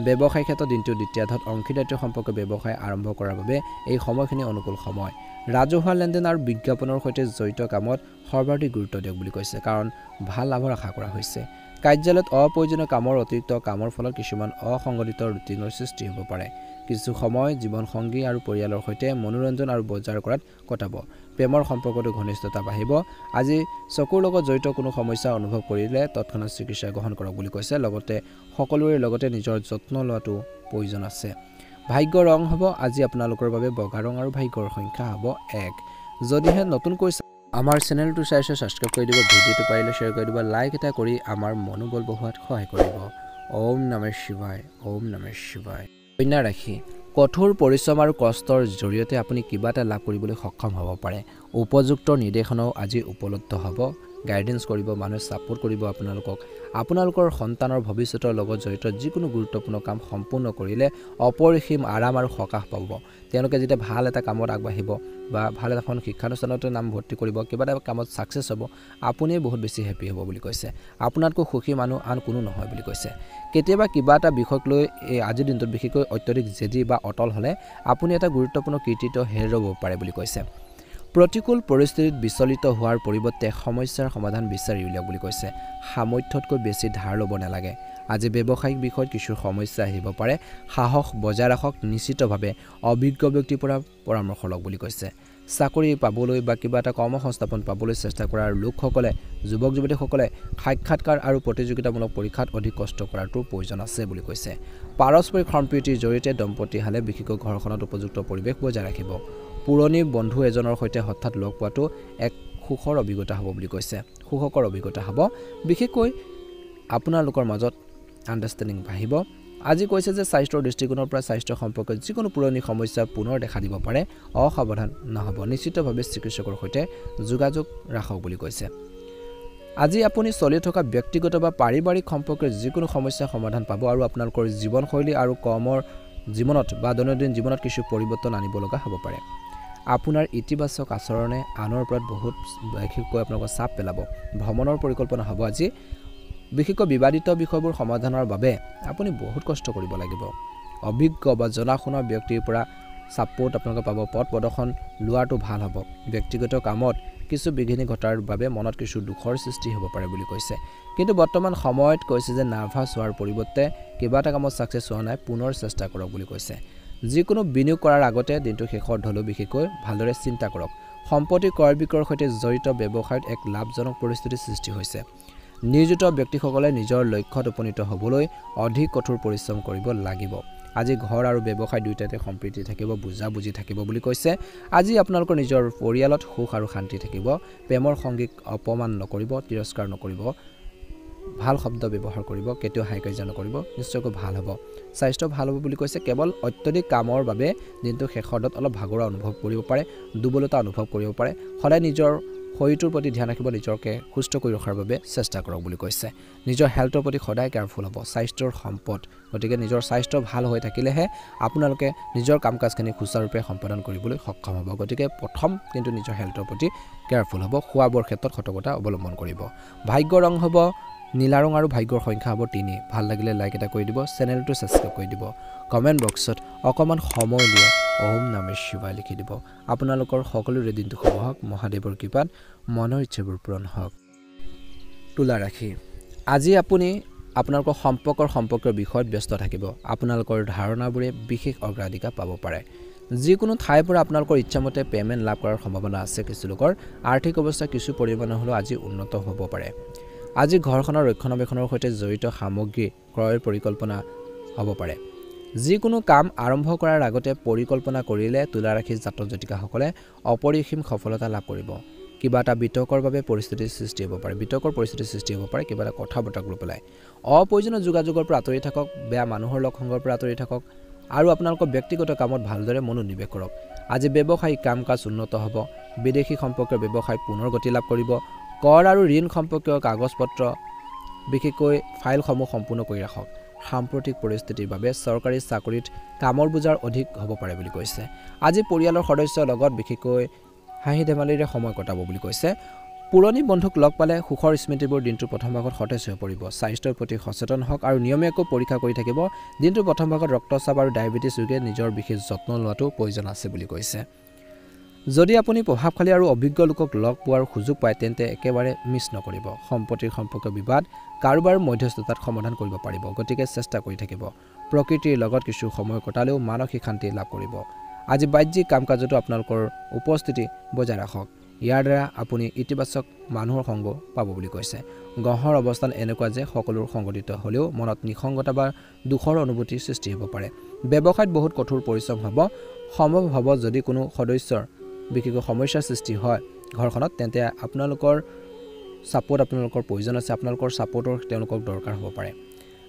ব্যৱসায়িক ক্ষেত্ৰত দিনটোৰ দ্বিতীয়াৰ্ধত অংশীদাৰিত্ব সম্পৰ্কে ব্যৱসায় আৰম্ভ কৰাৰ বাবে এই সময়খিনি অনুকূল সময় ৰাজহুৱা লেনদেন আৰু বিজ্ঞাপনৰ সৈতে জড়িত কামত সৰ্বাধিক গুৰুত্ব দিয়ক বুলি কৈছে কাৰণ ভাল লাভৰ আশা কৰা হৈছে কাৰ্যালয়ত অপ্ৰয়োজনীয় কামৰ অতিৰিক্ত কামৰ ফলত কিছুমান অসংগঠিত ৰুটিনৰ সৃষ্টি হ'ব পাৰে কিছু সময় জীৱন সংগী আৰু পৰিয়ালৰ সৈতে মনোৰঞ্জন আৰু বজাৰ কৰাত কটাব প্ৰেমৰ সম্পৰ্কটো ঘনিষ্ঠতা বাঢ়িব আজি চকুৰ লগত জড়িত কোনো সমস্যা অনুভৱ কৰিলে তৎক্ষণাৎ চিকিৎসা গ্ৰহণ কৰক বুলি কৈছে লগতে সকলোৰে লগতে নিজৰ যত্ন লোৱাটো প্ৰয়োজন আছে ভাগ্য ৰং হ'ব আজি আপোনালোকৰ বাবে বগা ৰং আৰু ভাগ্যৰ সংখ্যা হ'ব 1 যদিহে নতুনকৈ আমাৰ চেনেলটো চাইছে সাবস্ক্ৰাইব কৰি দিব ভিডিঅটো পাৰিলে শ্বেয়াৰ কৰি দিব লাইক এটা কৰি আমাৰ মনোবল বঢ়োৱাত সহায় কৰিব ওম নমঃ শিৱায় ওম নমঃ শিৱায় কন্যা ৰাশি কঠোৰ পৰিশ্ৰম আৰু কষ্টৰ জৰিয়তে আপুনি কিবা এটা লাভ কৰিবলৈ সক্ষম হ'ব পাৰে উপযুক্ত নিৰ্দেশনাও আজি উপলব্ধ হ'ব গাইডেন্স কৰিব মানুহে সাপোৰ্ট কৰিব আপোনালোকৰ সন্তানৰ ভৱিষ্যতৰ লগত জড়িত যিকোনো গুৰুত্বপূৰ্ণ কাম সম্পূৰ্ণ কৰিলে অপৰিসীম আৰাম আৰু সকাহ পাব তেওঁলোকে যেতিয়া ভাল এটা কামত আগবাঢ়িব বা ভাল এখন শিক্ষানুষ্ঠানতে নাম ভৰ্তি কৰিব কিবা এটা কামত সাকসেছ হ'ব আপুনি বহুত বেছি হেপি হ'ব বুলি কৈছে আপোনাতকৈ সুখী মানুহ আন কোনো নহয় বুলি কৈছে কেতিয়াবা কিবা এটা বিষয়ক লৈ এই আজিৰ দিনটোত বিশেষকৈ অত্যধিক জেদি বা অটল হ'লে আপুনি এটা গুৰুত্বপূৰ্ণ কৃতিত্ব হেৰুৱাব পাৰে বুলি কৈছে প্ৰতিকূল পৰিস্থিতিত বিচলিত হোৱাৰ পৰিৱৰ্তে সমস্যাৰ সমাধান বিচাৰি উলিয়াওক বুলি কৈছে সামৰ্থ্যতকৈ বেছি ধাৰ ল'ব নালাগে আজি ব্যৱসায়িক বিষয়ত কিছু সমস্যা আহিব পাৰে সাহস বজাই ৰাখক নিশ্চিতভাৱে অভিজ্ঞ ব্যক্তিৰ পৰা পৰামৰ্শ লওক বুলি কৈছে চাকৰি পাবলৈ বা কিবা এটা কৰ্মসংস্থাপন পাবলৈ চেষ্টা কৰাৰ লোকসকলে যুৱক যুৱতীসকলে সাক্ষাৎকাৰ আৰু প্ৰতিযোগিতামূলক পৰীক্ষাত অধিক কষ্ট কৰাটো প্ৰয়োজন আছে বুলি কৈছে পাৰস্পৰিক সম্প্ৰীতিৰ জৰিয়তে দম্পতি হালে বিশেষকৈ ঘৰখনত উপযুক্ত পৰিৱেশ বজাই ৰাখিব পুৰণি বন্ধু এজনৰ সৈতে হঠাৎ লগ পোৱাটো এক সুখৰ অভিজ্ঞতা হ'ব বুলি কৈছে সুখকৰ অভিজ্ঞতা হ'ব বিশেষকৈ আপোনালোকৰ মাজত আণ্ডাৰষ্টেণ্ডিং বাঢ়িব আজি কৈছে যে স্বাস্থ্যৰ দৃষ্টিকোণৰ পৰা স্বাস্থ্য সম্পৰ্কত যিকোনো পুৰণি সমস্যা পুনৰ দেখা দিব পাৰে অসাৱধান নহ'ব নিশ্চিতভাৱে চিকিৎসকৰ সৈতে যোগাযোগ ৰাখক বুলি কৈছে আজি আপুনি চলি থকা ব্যক্তিগত বা পাৰিবাৰিক সম্পৰ্কৰ যিকোনো সমস্যা সমাধান পাব আৰু আপোনালোকৰ জীৱনশৈলী আৰু কৰ্মৰ জীৱনত বা দৈনন্দিন জীৱনত কিছু পৰিৱৰ্তন আনিব লগা হ'ব পাৰে আপোনাৰ ইতিবাচক আচৰণে আনৰ ওপৰত বহুত বিশেষকৈ আপোনালোকৰ চাপ পেলাব ভ্ৰমণৰ পৰিকল্পনা হ'ব আজি বিশেষকৈ বিবাদিত বিষয়বোৰ সমাধানৰ বাবে আপুনি বহুত কষ্ট কৰিব লাগিব অভিজ্ঞ বা জনাশুনা ব্যক্তিৰ পৰা সাপোৰ্ট আপোনালোকে পাব পথ প্ৰদৰ্শন লোৱাটো ভাল হ'ব ব্যক্তিগত কামত কিছু বিঘিনি ঘটাৰ বাবে মনত কিছু দুখৰ সৃষ্টি হ'ব পাৰে বুলি কৈছে কিন্তু বৰ্তমান সময়ত কৈছে যে নাৰ্ভাছ হোৱাৰ পৰিৱৰ্তে কিবা এটা কামত সাকসেছ হোৱা নাই পুনৰ চেষ্টা কৰক বুলি কৈছে যিকোনো বিনিয়োগ কৰাৰ আগতে দিনটো শেষৰ ঢলো বিশেষকৈ ভালদৰে চিন্তা কৰক সম্পত্তি ক্ৰয় বিক্ৰয়ৰ সৈতে জড়িত ব্যৱসায়ত এক লাভজনক পৰিস্থিতিৰ সৃষ্টি হৈছে নিয়োজিত ব্যক্তিসকলে নিজৰ লক্ষ্যত উপনীত হ'বলৈ অধিক কঠোৰ পৰিশ্ৰম কৰিব লাগিব আজি ঘৰ আৰু ব্যৱসায় দুইটাতে সম্প্ৰীতি থাকিব বুজাবুজি থাকিব বুলি কৈছে আজি আপোনালোকৰ নিজৰ পৰিয়ালত সুখ আৰু শান্তি থাকিব প্ৰেমৰ সংগীক অপমান নকৰিব তিৰস্কাৰ নকৰিব ভাল শব্দ ব্যৱহাৰ কৰিব কেতিয়াও হাইকাৰ্য নকৰিব নিশ্চয়কৈ ভাল হ'ব স্বাস্থ্য ভাল হ'ব বুলি কৈছে কেৱল অত্যধিক কামৰ বাবে দিনটো শেষত অলপ ভাগৰুৱা অনুভৱ কৰিব পাৰে দুৰ্বলতা অনুভৱ কৰিব পাৰে সদায় নিজৰ শৰীৰটোৰ প্ৰতি ধ্যান ৰাখিব নিজকে সুস্থ কৰি ৰখাৰ বাবে চেষ্টা কৰক বুলি কৈছে নিজৰ হেল্থৰ প্ৰতি সদায় কেয়াৰফুল হ'ব স্বাস্থ্যৰ সম্পদ গতিকে নিজৰ স্বাস্থ্য ভাল হৈ থাকিলেহে আপোনালোকে নিজৰ কাম কাজখিনি সুচাৰুৰূপে সম্পাদন কৰিবলৈ সক্ষম হ'ব গতিকে প্ৰথম কিন্তু নিজৰ হেল্থৰ প্ৰতি কেয়াৰফুল হ'ব খোৱা বোৱাৰ ক্ষেত্ৰত সতৰ্কতা অৱলম্বন কৰিব ভাগ্য ৰং হ'ব নীলা ৰং আৰু ভাগ্যৰ সংখ্যা হ'ব 3 ভাল লাগিলে লাইক এটা কৰি দিব চেনেলটো সাবস্ক্ৰাইব কৰি দিব কমেন্ট বক্সত অকমান সময় লৈ ওম নমঃ শিৱায় লিখি দিব আপোনালোকৰ সকলোৰে দিনটো শুভ হওক মহাদেৱৰ কৃপাত মনৰ ইচ্ছাবোৰ পূৰণ হওক তুলা ৰাশি আজি আপুনি আপোনালোকৰ সম্পৰ্কৰ বিষয়ত ব্যস্ত থাকিব আপোনালোকৰ ধাৰণাবোৰে বিশেষ অগ্ৰাধিকাৰ পাব পাৰে যিকোনো ঠাইৰ পৰা আপোনালোকৰ ইচ্ছামতে পেমেন্ট লাভ কৰাৰ সম্ভাৱনা আছে কিছু লোকৰ আৰ্থিক অৱস্থা কিছু পৰিমাণৰ হ'লেও আজি উন্নত হ'ব পাৰে আজি ঘৰখনৰ ৰক্ষণাবেক্ষণৰ সৈতে জড়িত সামগ্ৰী ক্ৰয়ৰ পৰিকল্পনা হ'ব পাৰে যিকোনো কাম আৰম্ভ কৰাৰ আগতে পৰিকল্পনা কৰিলে তুলা ৰাশিৰ জাতক জাতিকাসকলে অপৰিসীম সফলতা লাভ কৰিব কিবা এটা বিতৰ্কৰ বাবে পৰিস্থিতিৰ সৃষ্টি হ'ব পাৰে বিতৰ্কৰ পৰিস্থিতিৰ সৃষ্টি হ'ব পাৰে কিবা এটা কথা বতৰা লৈ পেলাই অপ্ৰয়োজনীয় যোগাযোগৰ পৰা আঁতৰি থাকক বেয়া মানুহৰ লগ সংগৰ পৰা আঁতৰি থাকক আৰু আপোনালোকৰ ব্যক্তিগত কামত ভালদৰে মনোনিৱেশ কৰক আজি ব্যৱসায়িক কাম কাজ উন্নত হ'ব বিদেশী সম্পৰ্কীয় ব্যৱসায় পুনৰ গতি লাভ কৰিব কৰ আৰু ঋণ সম্পৰ্কীয় কাগজপত্ৰ বিশেষকৈ ফাইলসমূহ সম্পূৰ্ণ কৰি ৰাখক সাম্প্ৰতিক পৰিস্থিতিৰ বাবে চৰকাৰী চাকৰিত কামৰ বুজাৰ অধিক হ'ব পাৰে বুলি কৈছে আজি পৰিয়ালৰ সদস্যৰ লগত বিশেষকৈ হাঁহি ধেমালিৰে সময় কটাব বুলি কৈছে পুৰণি বন্ধুক লগ পালে সুখৰ স্মৃতিবোৰ দিনটোৰ প্ৰথম ভাগত সতেজ হৈ পৰিব স্বাস্থ্যৰ প্ৰতি সচেতন হওক আৰু নিয়মীয়াকৈ পৰীক্ষা কৰি থাকিব দিনটোৰ প্ৰথম ভাগত ৰক্তচাপ আৰু ডায়েবেটিছ ৰোগে নিজৰ বিশেষ যত্ন লোৱাটো প্ৰয়োজন আছে বুলি কৈছে যদি আপুনি প্ৰভাৱশালী আৰু অভিজ্ঞ লোকক লগ পোৱাৰ সুযোগ পায় তেন্তে একেবাৰে মিছ নকৰিব সম্পত্তিৰ সম্পৰ্ক বিবাদ কাৰোবাৰ মধ্যস্থতাত সমাধান কৰিব পাৰিব গতিকে চেষ্টা কৰি থাকিব প্ৰকৃতিৰ লগত কিছু সময় কটালেও মানসিক শান্তি লাভ কৰিব আজি বাহ্যিক কাম-কাজতো আপোনালোকৰ উপস্থিতি বজাই ৰাখক ইয়াৰ দ্বাৰা আপুনি ইতিবাচক মানুহৰ সংগ পাব বুলি কৈছে গ্ৰহৰ অৱস্থান এনেকুৱা যে সকলোৰ সংগঠিত হ'লেও মনত নিসংগতা বা দুখৰ অনুভূতিৰ সৃষ্টি হ'ব পাৰে ব্যৱসায়ত বহুত কঠোৰ পৰিশ্ৰম হ'ব সম্ভৱ হ'ব যদি কোনো সদস্যৰ বিশেষ সমস্যাৰ সৃষ্টি হয় ঘৰখনত তেন্তে আপোনালোকৰ সাপোৰ্ট আপোনালোকৰ প্ৰয়োজন আছে আপোনালোকৰ সাপোৰ্টৰ তেওঁলোকক দৰকাৰ হ'ব পাৰে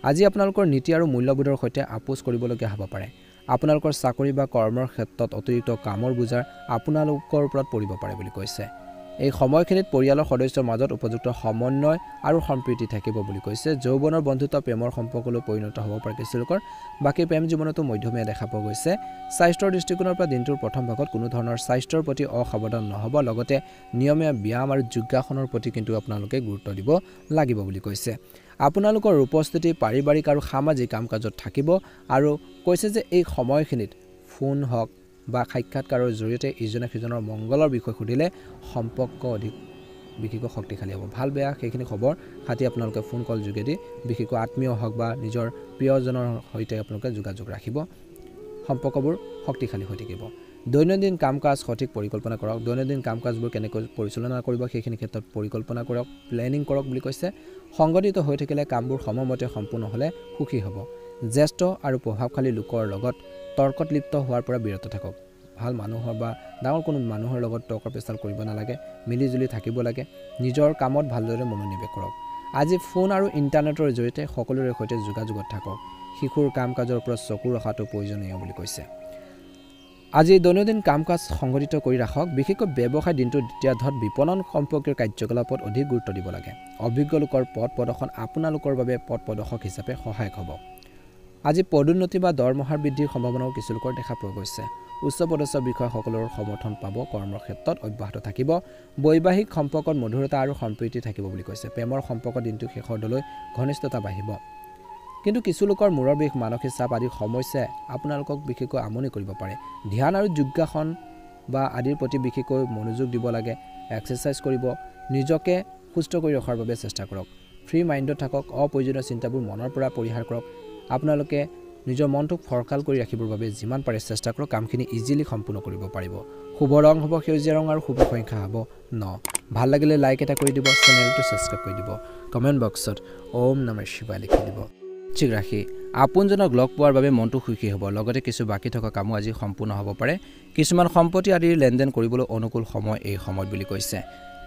আজি আপোনালোকৰ নীতি আৰু মূল্যবোধৰ সৈতে আপোচ কৰিবলগীয়া হ'ব পাৰে আপোনালোকৰ চাকৰি বা কৰ্মৰ ক্ষেত্ৰত অতিৰিক্ত কামৰ বুজাৰ আপোনালোকৰ ওপৰত পৰিব পাৰে বুলি কৈছে এই সময়খিনিত পৰিয়ালৰ সদস্যৰ মাজত উপযুক্ত সমন্বয় আৰু সম্প্ৰীতি থাকিব বুলি কৈছে যৌৱনৰ বন্ধুত্ব প্ৰেমৰ সম্পৰ্কলৈ পৰিণত হ'ব পাৰে কিছু লোকৰ বাকী প্ৰেম জীৱনতো মধ্যমীয়া দেখা পোৱা গৈছে স্বাস্থ্যৰ দৃষ্টিকোণৰ পৰা দিনটোৰ প্ৰথম ভাগত কোনো ধৰণৰ স্বাস্থ্যৰ প্ৰতি অসাৱধান নহ'ব লগতে নিয়মীয়া ব্যায়াম আৰু যোগাসনৰ প্ৰতি কিন্তু আপোনালোকে গুৰুত্ব দিব লাগিব বুলি কৈছে আপোনালোকৰ উপস্থিতি পাৰিবাৰিক আৰু সামাজিক কাম-কাজত থাকিব আৰু কৈছে যে এই সময়খিনিত ফোন হওক বা সাক্ষাৎকাৰৰ জৰিয়তে ইজনে সিজনৰ মংগলৰ বিষয় সুধিলে সম্পৰ্ক অধিক বিশেষকৈ শক্তিশালী হ'ব ভাল বেয়া সেইখিনি খবৰ খাতি আপোনালোকে ফোন কল যোগেদি বিশেষকৈ আত্মীয় হওক বা নিজৰ প্ৰিয়জনৰ সৈতে আপোনালোকে যোগাযোগ ৰাখিব সম্পৰ্কবোৰ শক্তিশালী হৈ থাকিব দৈনন্দিন কাম-কাজ সঠিক পৰিকল্পনা কৰক দৈনন্দিন কাম-কাজবোৰ কেনেকৈ পৰিচালনা কৰিব সেইখিনি ক্ষেত্ৰত পৰিকল্পনা কৰক প্লেনিং কৰক বুলি কৈছে সংগঠিত হৈ থাকিলে কামবোৰ সময়মতে সম্পূৰ্ণ হ'লে সুখী হ'ব জ্যেষ্ঠ আৰু প্ৰভাৱশালী লোকৰ লগত তৰ্কত লিপ্ত হোৱাৰ পৰা বিৰত থাকক ভাল মানুহৰ বা ডাঙৰ কোনো মানুহৰ লগত তৰ্ক পেচাল কৰিব নালাগে মিলিজুলি থাকিব লাগে নিজৰ কামত ভালদৰে মনোনিৱেশ কৰক আজি ফোন আৰু ইণ্টাৰনেটৰ জৰিয়তে সকলোৰে সৈতে যোগাযোগত থাকক শিশুৰ কাম-কাজৰ ওপৰত চকু ৰখাটো প্ৰয়োজনীয় বুলি কৈছে আজি দৈনন্দিন কাম-কাজ সংগঠিত কৰি ৰাখক বিশেষকৈ ব্যৱসায় দিনটোৰ দ্বিতীয়াৰ্ধত বিপণন সম্পৰ্কীয় কাৰ্যকলাপত অধিক গুৰুত্ব দিব লাগে অভিজ্ঞ লোকৰ পথ প্ৰদৰ্শন আপোনালোকৰ বাবে পথ প্ৰদৰ্শক হিচাপে সহায়ক হ'ব আজি পদোন্নতি বা দৰমহাৰ বৃদ্ধিৰ সম্ভাৱনাও কিছু লোকৰ দেখা পোৱা গৈছে উচ্চ পদস্থ বিষয়াসকলৰ সমৰ্থন পাব কৰ্মৰ ক্ষেত্ৰত অব্যাহত থাকিব বৈবাহিক সম্পৰ্কত মধুৰতা আৰু সম্প্ৰীতি থাকিব বুলি কৈছে প্ৰেমৰ সম্পৰ্ক দিনটো শেষৰ দলৈ ঘনিষ্ঠতা বাঢ়িব কিন্তু কিছু লোকৰ মূৰৰ বিষ মানসিক চাপ আদি সমস্যাই আপোনালোকক বিশেষকৈ আমনি কৰিব পাৰে ধ্যান আৰু যোগাসন বা আদিৰ প্ৰতি বিশেষকৈ মনোযোগ দিব লাগে এক্সাৰসাইজ কৰিব নিজকে সুস্থ কৰি ৰখাৰ বাবে চেষ্টা কৰক ফ্ৰী মাইণ্ডত থাকক অপ্ৰয়োজনীয় চিন্তাবোৰ মনৰ পৰা পৰিহাৰ কৰক আপোনালোকে নিজৰ মনটোক ফৰকাল কৰি ৰাখিবৰ বাবে যিমান পাৰে চেষ্টা কৰক কামখিনি ইজিলি সম্পূৰ্ণ কৰিব পাৰিব শুভ ৰং হ'ব সেউজীয়া ৰং আৰু শুভ সংখ্যা হ'ব 9 ভাল লাগিলে লাইক এটা কৰি দিব চেনেলটো সাবস্ক্ৰাইব কৰি দিব কমেন্ট বক্সত ওম নমঃ শিৱায় লিখি দিব ঠিক ৰাখি আপোনজনক লগ পোৱাৰ বাবে মনটো সুখী হ'ব লগতে কিছু বাকি থকা কামো আজি সম্পূৰ্ণ হ'ব পাৰে কিছুমান সম্পত্তি আদিৰ লেনদেন কৰিবলৈ অনুকূল সময় এই সময়ত বুলি কৈছে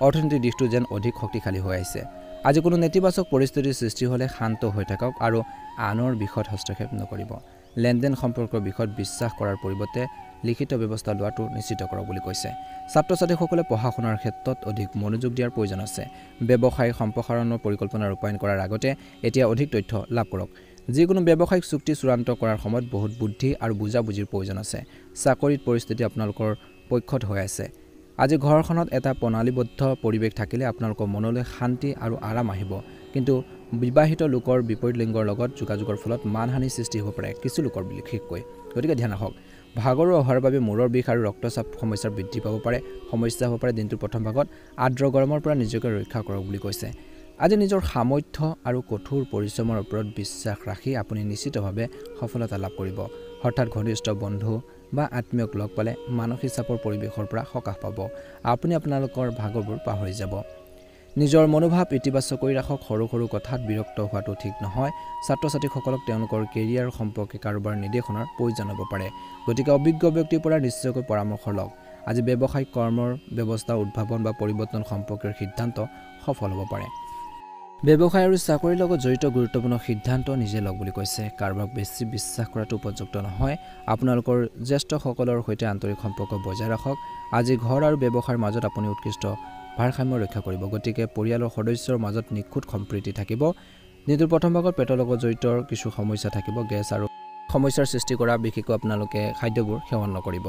অৰ্থনৈতিক দিশটো যেন অধিক শক্তিশালী হৈ আছে আজি কোনো নেতিবাচক পৰিস্থিতিৰ সৃষ্টি হ'লে শান্ত হৈ থাকক আৰু আনৰ বিষয়ত হস্তক্ষেপ নকৰিব লেনদেন সম্পৰ্কৰ বিষয়ত বিশ্বাস কৰাৰ পৰিৱৰ্তে লিখিত ব্যৱস্থা লোৱাটো নিশ্চিত কৰক বুলি কৈছে ছাত্ৰ-ছাত্ৰীসকলে পঢ়া-শুনাৰ ক্ষেত্ৰত অধিক মনোযোগ দিয়াৰ প্ৰয়োজন আছে ব্যৱসায়িক সম্প্ৰসাৰণৰ পৰিকল্পনা ৰূপায়ণ কৰাৰ আগতে এতিয়া অধিক তথ্য লাভ কৰক যিকোনো ব্যৱসায়িক চুক্তি চূড়ান্ত কৰাৰ সময়ত বহুত বুদ্ধি আৰু বুজাবুজিৰ প্ৰয়োজন আছে চাকৰিত পৰিস্থিতি আপোনালোকৰ পক্ষত হৈ আছে আজি ঘৰখনত এটা প্ৰণালীবদ্ধ পৰিৱেশ থাকিলে আপোনালোকৰ মনলৈ শান্তি আৰু আৰাম আহিব কিন্তু বিবাহিত লোকৰ বিপৰীত লিংগৰ লগত যোগাযোগৰ ফলত মানহানি সৃষ্টি হ'ব পাৰে কিছু লোকৰ বিশেষকৈ গতিকে ধ্যান ৰাখক ভাগৰ অহাৰ বাবে মূৰৰ বিষ আৰু ৰক্তচাপ সমস্যাৰ বৃদ্ধি পাব পাৰে সমস্যা হ'ব পাৰে দিনটোৰ প্ৰথম ভাগত আৰ্দ্ৰ গৰমৰ পৰা নিজকে ৰক্ষা কৰক বুলি কৈছে আজি নিজৰ সামৰ্থ্য আৰু কঠোৰ পৰিশ্ৰমৰ ওপৰত বিশ্বাস ৰাখি আপুনি নিশ্চিতভাৱে সফলতা লাভ কৰিব হঠাৎ ঘনিষ্ঠ বন্ধু বা আত্মীয়ক লগ পালে মানসিক চাপৰ পৰিৱেশৰ পৰা সকাহ পাব আপুনি আপোনালোকৰ ভাগৰবোৰ পাহৰি যাব নিজৰ মনোভাৱ ইতিবাচক কৰি ৰাখক সৰু সৰু কথাত বিৰক্ত হোৱাটো ঠিক নহয় ছাত্ৰ-ছাত্ৰীসকলক তেওঁলোকৰ কেৰিয়াৰ সম্পৰ্কে কাৰোবাৰ নিৰ্দেশনাৰ প্ৰয়োজন হ'ব পাৰে গতিকে অভিজ্ঞ ব্যক্তিৰ পৰা নিশ্চয়কৈ পৰামৰ্শ লওক আজি ব্যৱসায়িক কৰ্মৰ ব্যৱস্থা উদ্ভাৱন বা পৰিৱৰ্তন সম্পৰ্কীয় সিদ্ধান্ত সফল হ'ব পাৰে ব্যৱসায় আৰু চাকৰিৰ লগত জড়িত গুৰুত্বপূৰ্ণ সিদ্ধান্ত নিজে লওক বুলি কৈছে কাৰোবাক বেছি বিশ্বাস কৰাটো উপযুক্ত নহয় আপোনালোকৰ জ্যেষ্ঠসকলৰ সৈতে আন্তৰিক সম্পৰ্ক বজাই ৰাখক আজি ঘৰ আৰু ব্যৱসায়ৰ মাজত আপুনি উৎকৃষ্ট ভাৰসাম্য ৰক্ষা কৰিব গতিকে পৰিয়ালৰ সদস্যৰ মাজত নিখুঁত সম্প্ৰীতি থাকিব দিনটোৰ প্ৰথম ভাগত পেটৰ লগত জড়িত কিছু সমস্যা থাকিব গেছ আৰু সমস্যাৰ সৃষ্টি কৰা বিশেষকৈ আপোনালোকে খাদ্যবোৰ সেৱন নকৰিব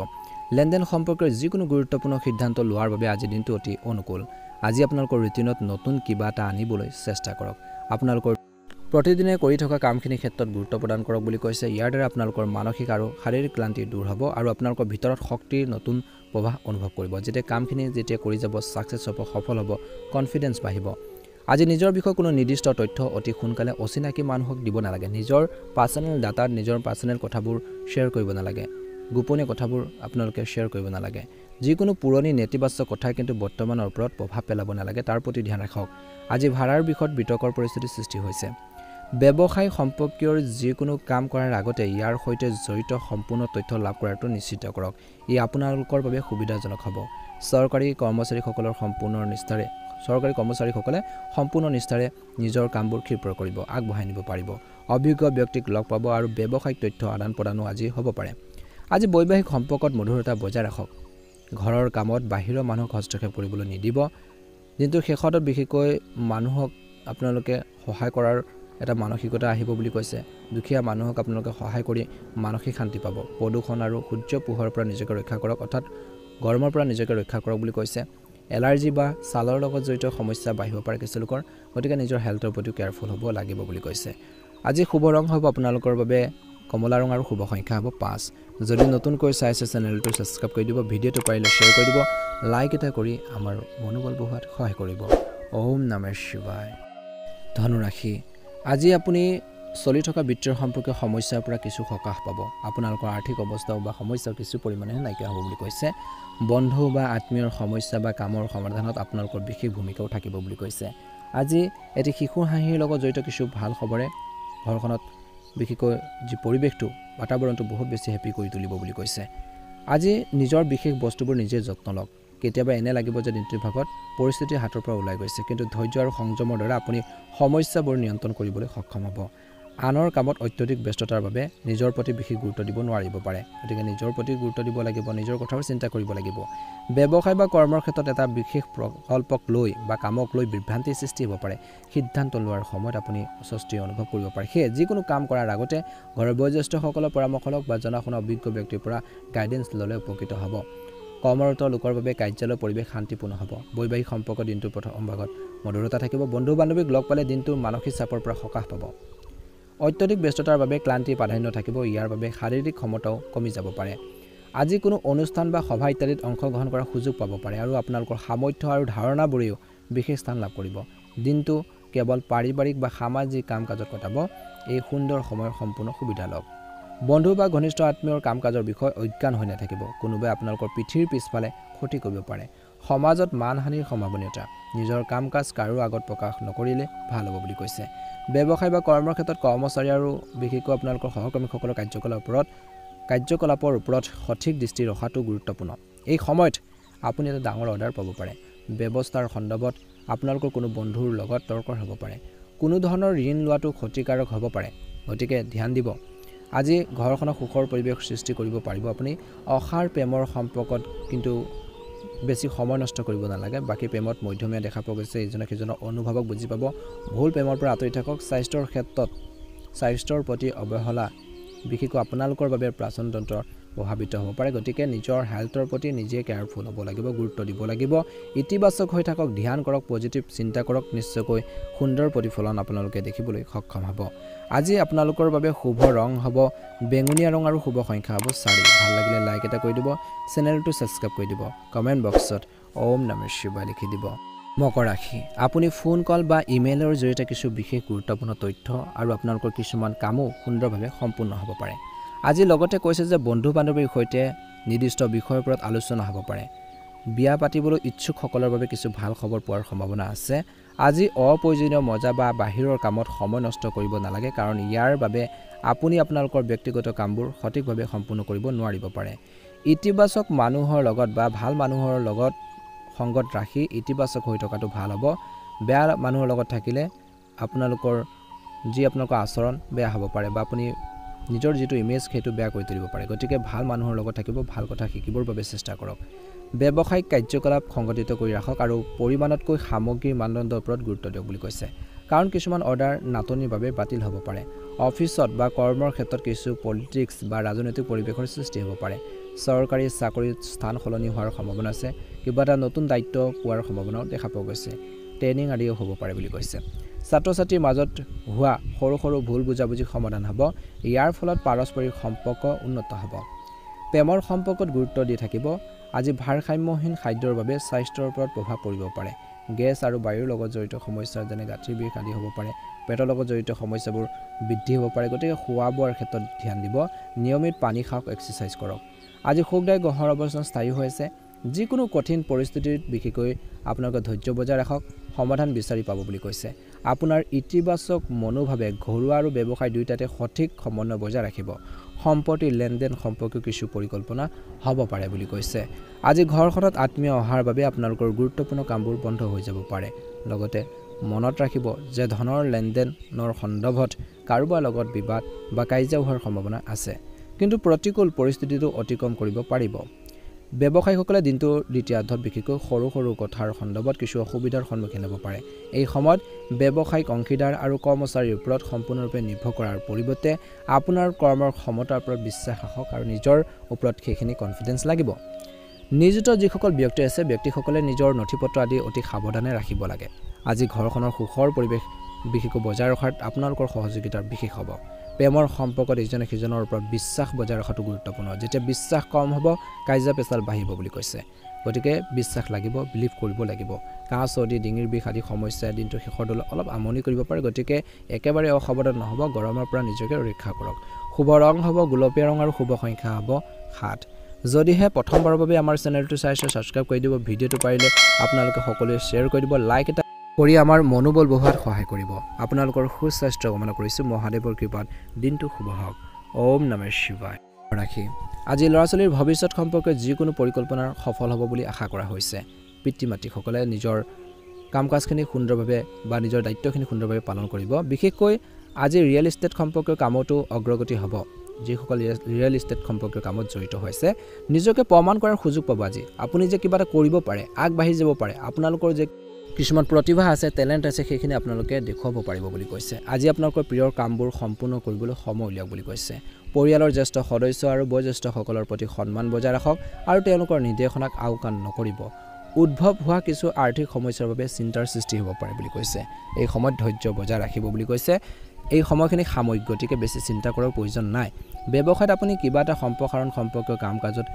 লেনদেন সম্পৰ্কীয় যিকোনো গুৰুত্বপূৰ্ণ সিদ্ধান্ত লোৱাৰ বাবে আজি দিনটো অতি অনুকূল আজি আপোনালোকৰ ৰুটিনত নতুন কিবা এটা আনিবলৈ চেষ্টা কৰক আপোনালোকৰ প্ৰতিদিনে কৰি থকা কামখিনিৰ ক্ষেত্ৰত গুৰুত্ব প্ৰদান কৰক বুলি কৈছে ইয়াৰ দ্বাৰা আপোনালোকৰ মানসিক আৰু শাৰীৰিক ক্লান্তি দূৰ হ'ব আৰু আপোনালোকৰ ভিতৰত শক্তিৰ নতুন প্ৰৱাহ অনুভৱ কৰিব যেতিয়া কামখিনি যেতিয়া কৰি যাব সাকসেছ হ'ব সফল হ'ব কনফিডেন্স বাঢ়িব আজি নিজৰ বিষয়ে কোনো নিৰ্দিষ্ট তথ্য অতি সোনকালে অচিনাকি মানুহক দিব নালাগে নিজৰ পাৰ্সোনেল ডাটা নিজৰ পাৰ্সোনেল কথাবোৰ শ্বেয়াৰ কৰিব নালাগে গোপনীয় কথাবোৰ আপোনালোকে শ্বেয়াৰ কৰিব নালাগে যিকোনো পুৰণি নেতিবাচক কথা কিন্তু বৰ্তমানৰ ওপৰত প্ৰভাৱ পেলাব নালাগে তাৰ প্ৰতি ধ্যান ৰাখক আজি ভাড়াৰ বিষয়ত বিতৰ্কৰ পৰিস্থিতি সৃষ্টি হৈছে ব্যৱসায় সম্পৰ্কীয় যিকোনো কাম কৰাৰ আগতে ইয়াৰ সৈতে জড়িত সম্পূৰ্ণ তথ্য লাভ কৰাটো নিশ্চিত কৰক ই আপোনালোকৰ বাবে সুবিধাজনক হ'ব চৰকাৰী কৰ্মচাৰীসকলে সম্পূৰ্ণ নিষ্ঠাৰে নিজৰ কামবোৰ ক্ষীপ্ৰ কৰিব আগবঢ়াই নিব পাৰিব অভিজ্ঞ ব্যক্তিক লগ পাব আৰু ব্যৱসায়িক তথ্য আদান প্ৰদানো আজি হ'ব পাৰে আজি বৈবাহিক সম্পৰ্কত মধুৰতা বজাই ৰাখক ঘৰৰ কামত বাহিৰৰ মানুহক হস্তক্ষেপ কৰিবলৈ নিদিব কিন্তু শেষত বিশেষকৈ মানুহক আপোনালোকে সহায় কৰাৰ এটা মানসিকতা আহিব বুলি কৈছে দুখীয়া মানুহক আপোনালোকে সহায় কৰি মানসিক শান্তি পাব প্ৰদূষণ আৰু সূৰ্য পোহৰৰ পৰা নিজকে ৰক্ষা কৰক অৰ্থাৎ গৰমৰ পৰা নিজকে ৰক্ষা কৰক বুলি কৈছে এলাৰ্জি বা ছালৰ লগত জড়িত সমস্যা বাঢ়িব পাৰে কিছু লোকৰ গতিকে নিজৰ হেল্থৰ প্ৰতি কেয়াৰফুল হ'ব লাগিব বুলি কৈছে আজি শুভ ৰং হ'ব আপোনালোকৰ বাবে কমলা ৰং আৰু শুভ সংখ্যা হ'ব 5 যদি নতুনকৈ চাইছে চেনেলটো সাবস্ক্ৰাইব কৰি দিব ভিডিঅ'টো পাৰিলে শ্বেয়াৰ কৰি দিব লাইক এটা কৰি আমাৰ মনোবল বঢ়োৱাত সহায় কৰিব ওম নমঃ শিৱায় ধনু ৰাশি আজি আপুনি চলি থকা বিত্তীয় সম্পৰ্কীয় সমস্যাৰ পৰা কিছু সকাহ পাব আপোনালোকৰ আৰ্থিক অৱস্থা বা সমস্যা কিছু পৰিমাণে নাইকিয়া হ'ব বুলি কৈছে বন্ধু বা আত্মীয়ৰ সমস্যা বা কামৰ সমাধানত আপোনালোকৰ বিশেষ ভূমিকাও থাকিব বুলি কৈছে আজি এটি শিশুৰ হাঁহিৰ লগত জড়িত কিছু ভাল খবৰে ঘৰখনত বিশেষকৈ যি পৰিৱেশটো বাতাবৰণটো বহুত বেছি হেপি কৰি তুলিব বুলি কৈছে আজি নিজৰ বিশেষ বস্তুবোৰ নিজে যত্ন লওক কেতিয়াবা এনে লাগিব যে দিনটোৰ ভাগত পৰিস্থিতি হাতৰ পৰা ওলাই গৈছে কিন্তু ধৈৰ্য আৰু সংযমৰ দ্বাৰা আপুনি সমস্যাবোৰ নিয়ন্ত্ৰণ কৰিবলৈ সক্ষম হ'ব আনৰ কামত অত্যধিক ব্যস্ততাৰ বাবে নিজৰ প্ৰতি বিশেষ গুৰুত্ব দিব নোৱাৰিব পাৰে গতিকে নিজৰ প্ৰতি গুৰুত্ব দিব লাগিব নিজৰ কথাও চিন্তা কৰিব লাগিব ব্যৱসায় বা কৰ্মৰ ক্ষেত্ৰত এটা বিশেষ প্ৰকল্পক লৈ বা কামক লৈ বিভ্ৰান্তিৰ সৃষ্টি হ'ব পাৰে সিদ্ধান্ত লোৱাৰ সময়ত আপুনি অস্বস্তি অনুভৱ কৰিব পাৰে সেয়ে যিকোনো কাম কৰাৰ আগতে ঘৰৰ বয়োজ্যেষ্ঠসকলৰ পৰামৰ্শ লওক বা জনাশুনা অভিজ্ঞ ব্যক্তিৰ পৰা গাইডেন্স ল'লে উপকৃত হ'ব কৰ্মৰত লোকৰ বাবে কাৰ্যালয় পৰিৱেশ শান্তিপূৰ্ণ হ'ব বৈবাহিক সম্পৰ্ক দিনটোৰ প্ৰথম ভাগত মধুৰতা থাকিব বন্ধু বান্ধৱীক লগ পালে দিনটোৰ মানসিক চাপৰ পৰা সকাহ পাব অত্যধিক ব্যস্ততাৰ বাবে ক্লান্তি প্ৰাধান্য থাকিব ইয়াৰ বাবে শাৰীৰিক ক্ষমতাও কমি যাব পাৰে আজি কোনো অনুষ্ঠান বা সভা ইত্যাদিত অংশগ্ৰহণ কৰাৰ সুযোগ পাব পাৰে আৰু আপোনালোকৰ সামৰ্থ্য আৰু ধাৰণাবোৰেও বিশেষ স্থান লাভ কৰিব দিনটো কেৱল পাৰিবাৰিক বা সামাজিক কাম কাজত কটাব এই সুন্দৰ সময়ৰ সম্পূৰ্ণ সুবিধা লওক বন্ধু বা ঘনিষ্ঠ আত্মীয়ৰ কাম কাজৰ বিষয়ে অজ্ঞান হৈ নাথাকিব কোনোবাই আপোনালোকৰ পিঠিৰ পিছফালে ক্ষতি কৰিব পাৰে সমাজত মানহানিৰ সম্ভাৱনীয়তা নিজৰ কাম কাজ কাৰো আগত প্ৰকাশ নকৰিলে ভাল হ'ব বুলি কৈছে ব্যৱসায় বা কৰ্মৰ ক্ষেত্ৰত কৰ্মচাৰী আৰু বিশেষকৈ আপোনালোকৰ সহকৰ্মীসকলৰ কাৰ্যকলাপৰ ওপৰত সঠিক দৃষ্টি ৰখাটো গুৰুত্বপূৰ্ণ এই সময়ত আপুনি এটা ডাঙৰ অৰ্ডাৰ পাব পাৰে ব্যৱস্থাৰ সন্দৰ্ভত আপোনালোকৰ কোনো বন্ধুৰ লগত তৰ্ক হ'ব পাৰে কোনো ধৰণৰ ঋণ লোৱাটো ক্ষতিকাৰক হ'ব পাৰে গতিকে ধ্যান দিব আজি ঘৰখনৰ সুখৰ পৰিৱেশ সৃষ্টি কৰিব পাৰিব আপুনি অসাৰ প্ৰেমৰ সম্পৰ্কত কিন্তু বেছি সময় নষ্ট কৰিব নালাগে বাকি প্ৰেমত মধ্যমীয়া দেখা পোৱা গৈছে ইজনে সিজনৰ অনুভৱক বুজি পাব ভুল প্ৰেমৰ পৰা আঁতৰি থাকক স্বাস্থ্যৰ ক্ষেত্ৰত স্বাস্থ্যৰ প্ৰতি অৱহেলা বিশেষকৈ আপোনালোকৰ বাবে প্ৰাচনতন্ত্ৰ প্ৰভাৱিত হ'ব পাৰে গতিকে নিজৰ হেল্থৰ প্ৰতি নিজে কেয়াৰফুল হ'ব লাগিব গুৰুত্ব দিব লাগিব ইতিবাচক হৈ থাকক ধ্যান কৰক পজিটিভ চিন্তা কৰক নিশ্চয়কৈ সুন্দৰ প্ৰতিফলন আপোনালোকে দেখিবলৈ সক্ষম হ'ব আজি আপোনালোকৰ বাবে শুভ ৰং হ'ব বেঙুনীয়া ৰং আৰু শুভ সংখ্যা হ'ব 4 ভাল লাগিলে লাইক এটা কৰি দিব চেনেলটো সাবস্ক্ৰাইব কৰি দিব কমেন্ট বক্সত ওম নমঃ শিৱায় লিখি দিব মকৰ ৰাশি আপুনি ফোন কল বা ইমেইলৰ জৰিয়তে কিছু বিশেষ গুৰুত্বপূৰ্ণ তথ্য আৰু আপোনালোকৰ কিছুমান কামো সুন্দৰভাৱে সম্পূৰ্ণ হ'ব পাৰে আজি লগতে কৈছে যে বন্ধু বান্ধৱীৰ সৈতে নিৰ্দিষ্ট বিষয়ৰ ওপৰত আলোচনা হ'ব পাৰে বিয়া পাতিবলৈ ইচ্ছুকসকলৰ বাবে কিছু ভাল খবৰ পোৱাৰ সম্ভাৱনা আছে আজি অপ্ৰয়োজনীয় মজা বা বাহিৰৰ কামত সময় নষ্ট কৰিব নালাগে কাৰণ ইয়াৰ বাবে আপুনি আপোনালোকৰ ব্যক্তিগত কামবোৰ সঠিকভাৱে সম্পূৰ্ণ কৰিব নোৱাৰিব পাৰে ইতিবাচক মানুহৰ লগত বা ভাল মানুহৰ লগত সংগত ৰাখি ইতিবাচক হৈ থকাটো ভাল হ'ব বেয়া মানুহৰ লগত থাকিলে আপোনালোকৰ আচৰণ বেয়া হ'ব পাৰে বা আপুনি নিজৰ যেটো ইমেজ সেইটো বেয়া কৰি তুলিব পাৰে গতিকে ভাল মানুহৰ লগত থাকিব ভাল কথা শিকিবৰ বাবে চেষ্টা কৰক ব্যৱসায়িক কাৰ্যকলাপ সংগঠিত কৰি ৰাখক আৰু পৰিমাণতকৈ সামগ্ৰীৰ মানদণ্ডৰ ওপৰত গুৰুত্ব দিয়ক বুলি কৈছে কাৰণ কিছুমান অৰ্ডাৰ নাটনিৰ বাবে বাতিল হ'ব পাৰে অফিচত বা কৰ্মৰ ক্ষেত্ৰত কিছু পলিটিক্স বা ৰাজনৈতিক পৰিৱেশৰ সৃষ্টি হ'ব পাৰে চৰকাৰী চাকৰিত স্থান সলনি হোৱাৰ সম্ভাৱনা আছে কিবা এটা নতুন দায়িত্ব পোৱাৰ সম্ভাৱনাও দেখা পোৱা গৈছে ট্ৰেইনিং আদিও হ'ব পাৰে বুলি কৈছে ছাত্ৰ-ছাত্ৰীৰ মাজত হোৱা সৰু সৰু ভুল বুজাবুজি সমাধান হ'ব ইয়াৰ ফলত পাৰস্পৰিক সম্পৰ্ক উন্নত হ'ব প্ৰেমৰ সম্পৰ্কত গুৰুত্ব দি থাকিব আজি ভাৰসাম্যহীন খাদ্যৰ বাবে স্বাস্থ্যৰ ওপৰত প্ৰভাৱ পৰিব পাৰে গেছ আৰু বায়ুৰ লগত জড়িত সমস্যা যেনে গাঁঠিৰ বিষ আদি হ'ব পাৰে পেটৰ লগত জড়িত সমস্যাবোৰ বৃদ্ধি হ'ব পাৰে গতিকে খোৱা বোৱাৰ ক্ষেত্ৰত ধ্যান দিব নিয়মিত পানী খাওক এক্সাৰসাইজ কৰক আজি সুখদায়ক গ্ৰহৰ অৱস্থান স্থায়ী হৈ আছে যিকোনো কঠিন পৰিস্থিতিত বিশেষকৈ আপোনালোকে ধৈৰ্য বজাই ৰাখক সমাধান বিচাৰি পাব বুলি কৈছে আপোনাৰ ইতিবাচক মনোভাৱে ঘৰুৱা আৰু ব্যৱসায় দুয়োটাতে সঠিক সমন্বয় বজাই ৰাখিব সম্পত্তি লেনদেন সম্পৰ্কীয় কিছু পৰিকল্পনা হ'ব পাৰে বুলি কৈছে আজি ঘৰখনত আত্মীয় অহাৰ বাবে আপোনালোকৰ গুৰুত্বপূৰ্ণ কামবোৰ বন্ধ হৈ যাব পাৰে লগতে মনত ৰাখিব যে ধনৰ লেনদেনৰ সন্দৰ্ভত কাৰোবাৰ লগত বিবাদ বা কাজিয়া হোৱাৰ সম্ভাৱনা আছে কিন্তু প্ৰতিকূল পৰিস্থিতিটো অতিক্ৰম কৰিব পাৰিব ব্যৱসায়ীসকলে দিনটোৰ দ্বিতীয়াৰ্ধত বিশেষকৈ সৰু সৰু কথাৰ সন্দৰ্ভত কিছু অসুবিধাৰ সন্মুখীন হ'ব পাৰে এই সময়ত ব্যৱসায়িক অংশীদাৰ আৰু কৰ্মচাৰীৰ ওপৰত সম্পূৰ্ণৰূপে নিৰ্ভৰ কৰাৰ পৰিৱৰ্তে আপোনাৰ কৰ্মৰ ক্ষমতাৰ ওপৰত বিশ্বাস ৰাখক আৰু নিজৰ ওপৰত সেইখিনি কনফিডেন্স লাগিব নিয়োজিত যিসকল ব্যক্তি আছে ব্যক্তিসকলে নিজৰ নথিপত্ৰ আদি অতি সাৱধানে ৰাখিব লাগে আজি ঘৰখনৰ সুখৰ পৰিৱেশ বিশেষকৈ বজাই ৰখাত আপোনালোকৰ সহযোগিতাৰ বিশেষ হ'ব প্ৰেমৰ সম্পৰ্কত ইজনে সিজনৰ ওপৰত বিশ্বাস বজাই ৰখাটো গুৰুত্বপূৰ্ণ যেতিয়া বিশ্বাস কম হ'ব কাজিয়া পেচাল বাঢ়িব বুলি কৈছে গতিকে বিশ্বাস লাগিব বিলিভ কৰিব লাগিব কাহ চৰ্দি ডিঙিৰ বিষ আদি সমস্যাই দিনটোৰ শেষৰ দলে অলপ আমনি কৰিব পাৰে গতিকে একেবাৰে অসাৱধান নহ'ব গৰমৰ পৰা নিজকে ৰক্ষা কৰক শুভ ৰং হ'ব গোলপীয়া ৰং আৰু শুভ সংখ্যা হ'ব 7 যদিহে প্ৰথমবাৰৰ বাবে আমাৰ চেনেলটো চাইছে সাবস্ক্ৰাইব কৰি দিব ভিডিঅ'টো পাৰিলে আপোনালোকে সকলোৱে শ্বেয়াৰ কৰি দিব লাইক এটা কৰি আমাৰ মনোবল বঢ়োৱাত সহায় কৰিব আপোনালোকৰ সুস্বাস্থ্য কামনা কৰিছো মহাদেৱৰ কৃপাত দিনটো শুভ হওক ওম নমঃ শিৱায় ৰাখি আজি ল'ৰা-ছোৱালীৰ ভৱিষ্যত সম্পৰ্কে যিকোনো পৰিকল্পনাৰ সফল হ'ব বুলি আশা কৰা হৈছে পিতৃ-মাতৃসকলে নিজৰ কাম-কাজখিনি সুন্দৰভাৱে বা নিজৰ দায়িত্বখিনি সুন্দৰভাৱে পালন কৰিব বিশেষকৈ আজি ৰিয়েল এষ্টেট সম্পৰ্কীয় কামতো অগ্ৰগতি হ'ব যিসকল ৰিয়েল এষ্টেট সম্পৰ্কীয় কামত জড়িত হৈছে নিজকে প্ৰমাণ কৰাৰ সুযোগ পাব আজি আপুনি যে কিবা এটা কৰিব পাৰে আগবাঢ়ি যাব পাৰে আপোনালোকৰ যে কিছুমান প্ৰতিভা আছে টেলেণ্ট আছে সেইখিনি আপোনালোকে দেখুৱাব পাৰিব বুলি কৈছে আজি আপোনালোকৰ প্ৰিয়ৰ কামবোৰ সম্পূৰ্ণ কৰিবলৈ সময় উলিয়াওক বুলি কৈছে পৰিয়ালৰ জ্যেষ্ঠ সদস্য আৰু বয়োজ্যেষ্ঠসকলৰ প্ৰতি সন্মান বজাই ৰাখক আৰু তেওঁলোকৰ নিৰ্দেশনাক আওকাণ নকৰিব উদ্ভৱ হোৱা কিছু আৰ্থিক সমস্যাৰ বাবে চিন্তাৰ সৃষ্টি হ'ব পাৰে বুলি কৈছে এই সময়ত ধৈৰ্য বজাই ৰাখিব বুলি কৈছে এই সময়খিনি সাময়িক গতিকে বেছি চিন্তা কৰাৰ প্ৰয়োজন নাই ব্যৱসায়ত আপুনি কিবা এটা সম্প্ৰসাৰণ সম্পৰ্কীয় কাম-কাজত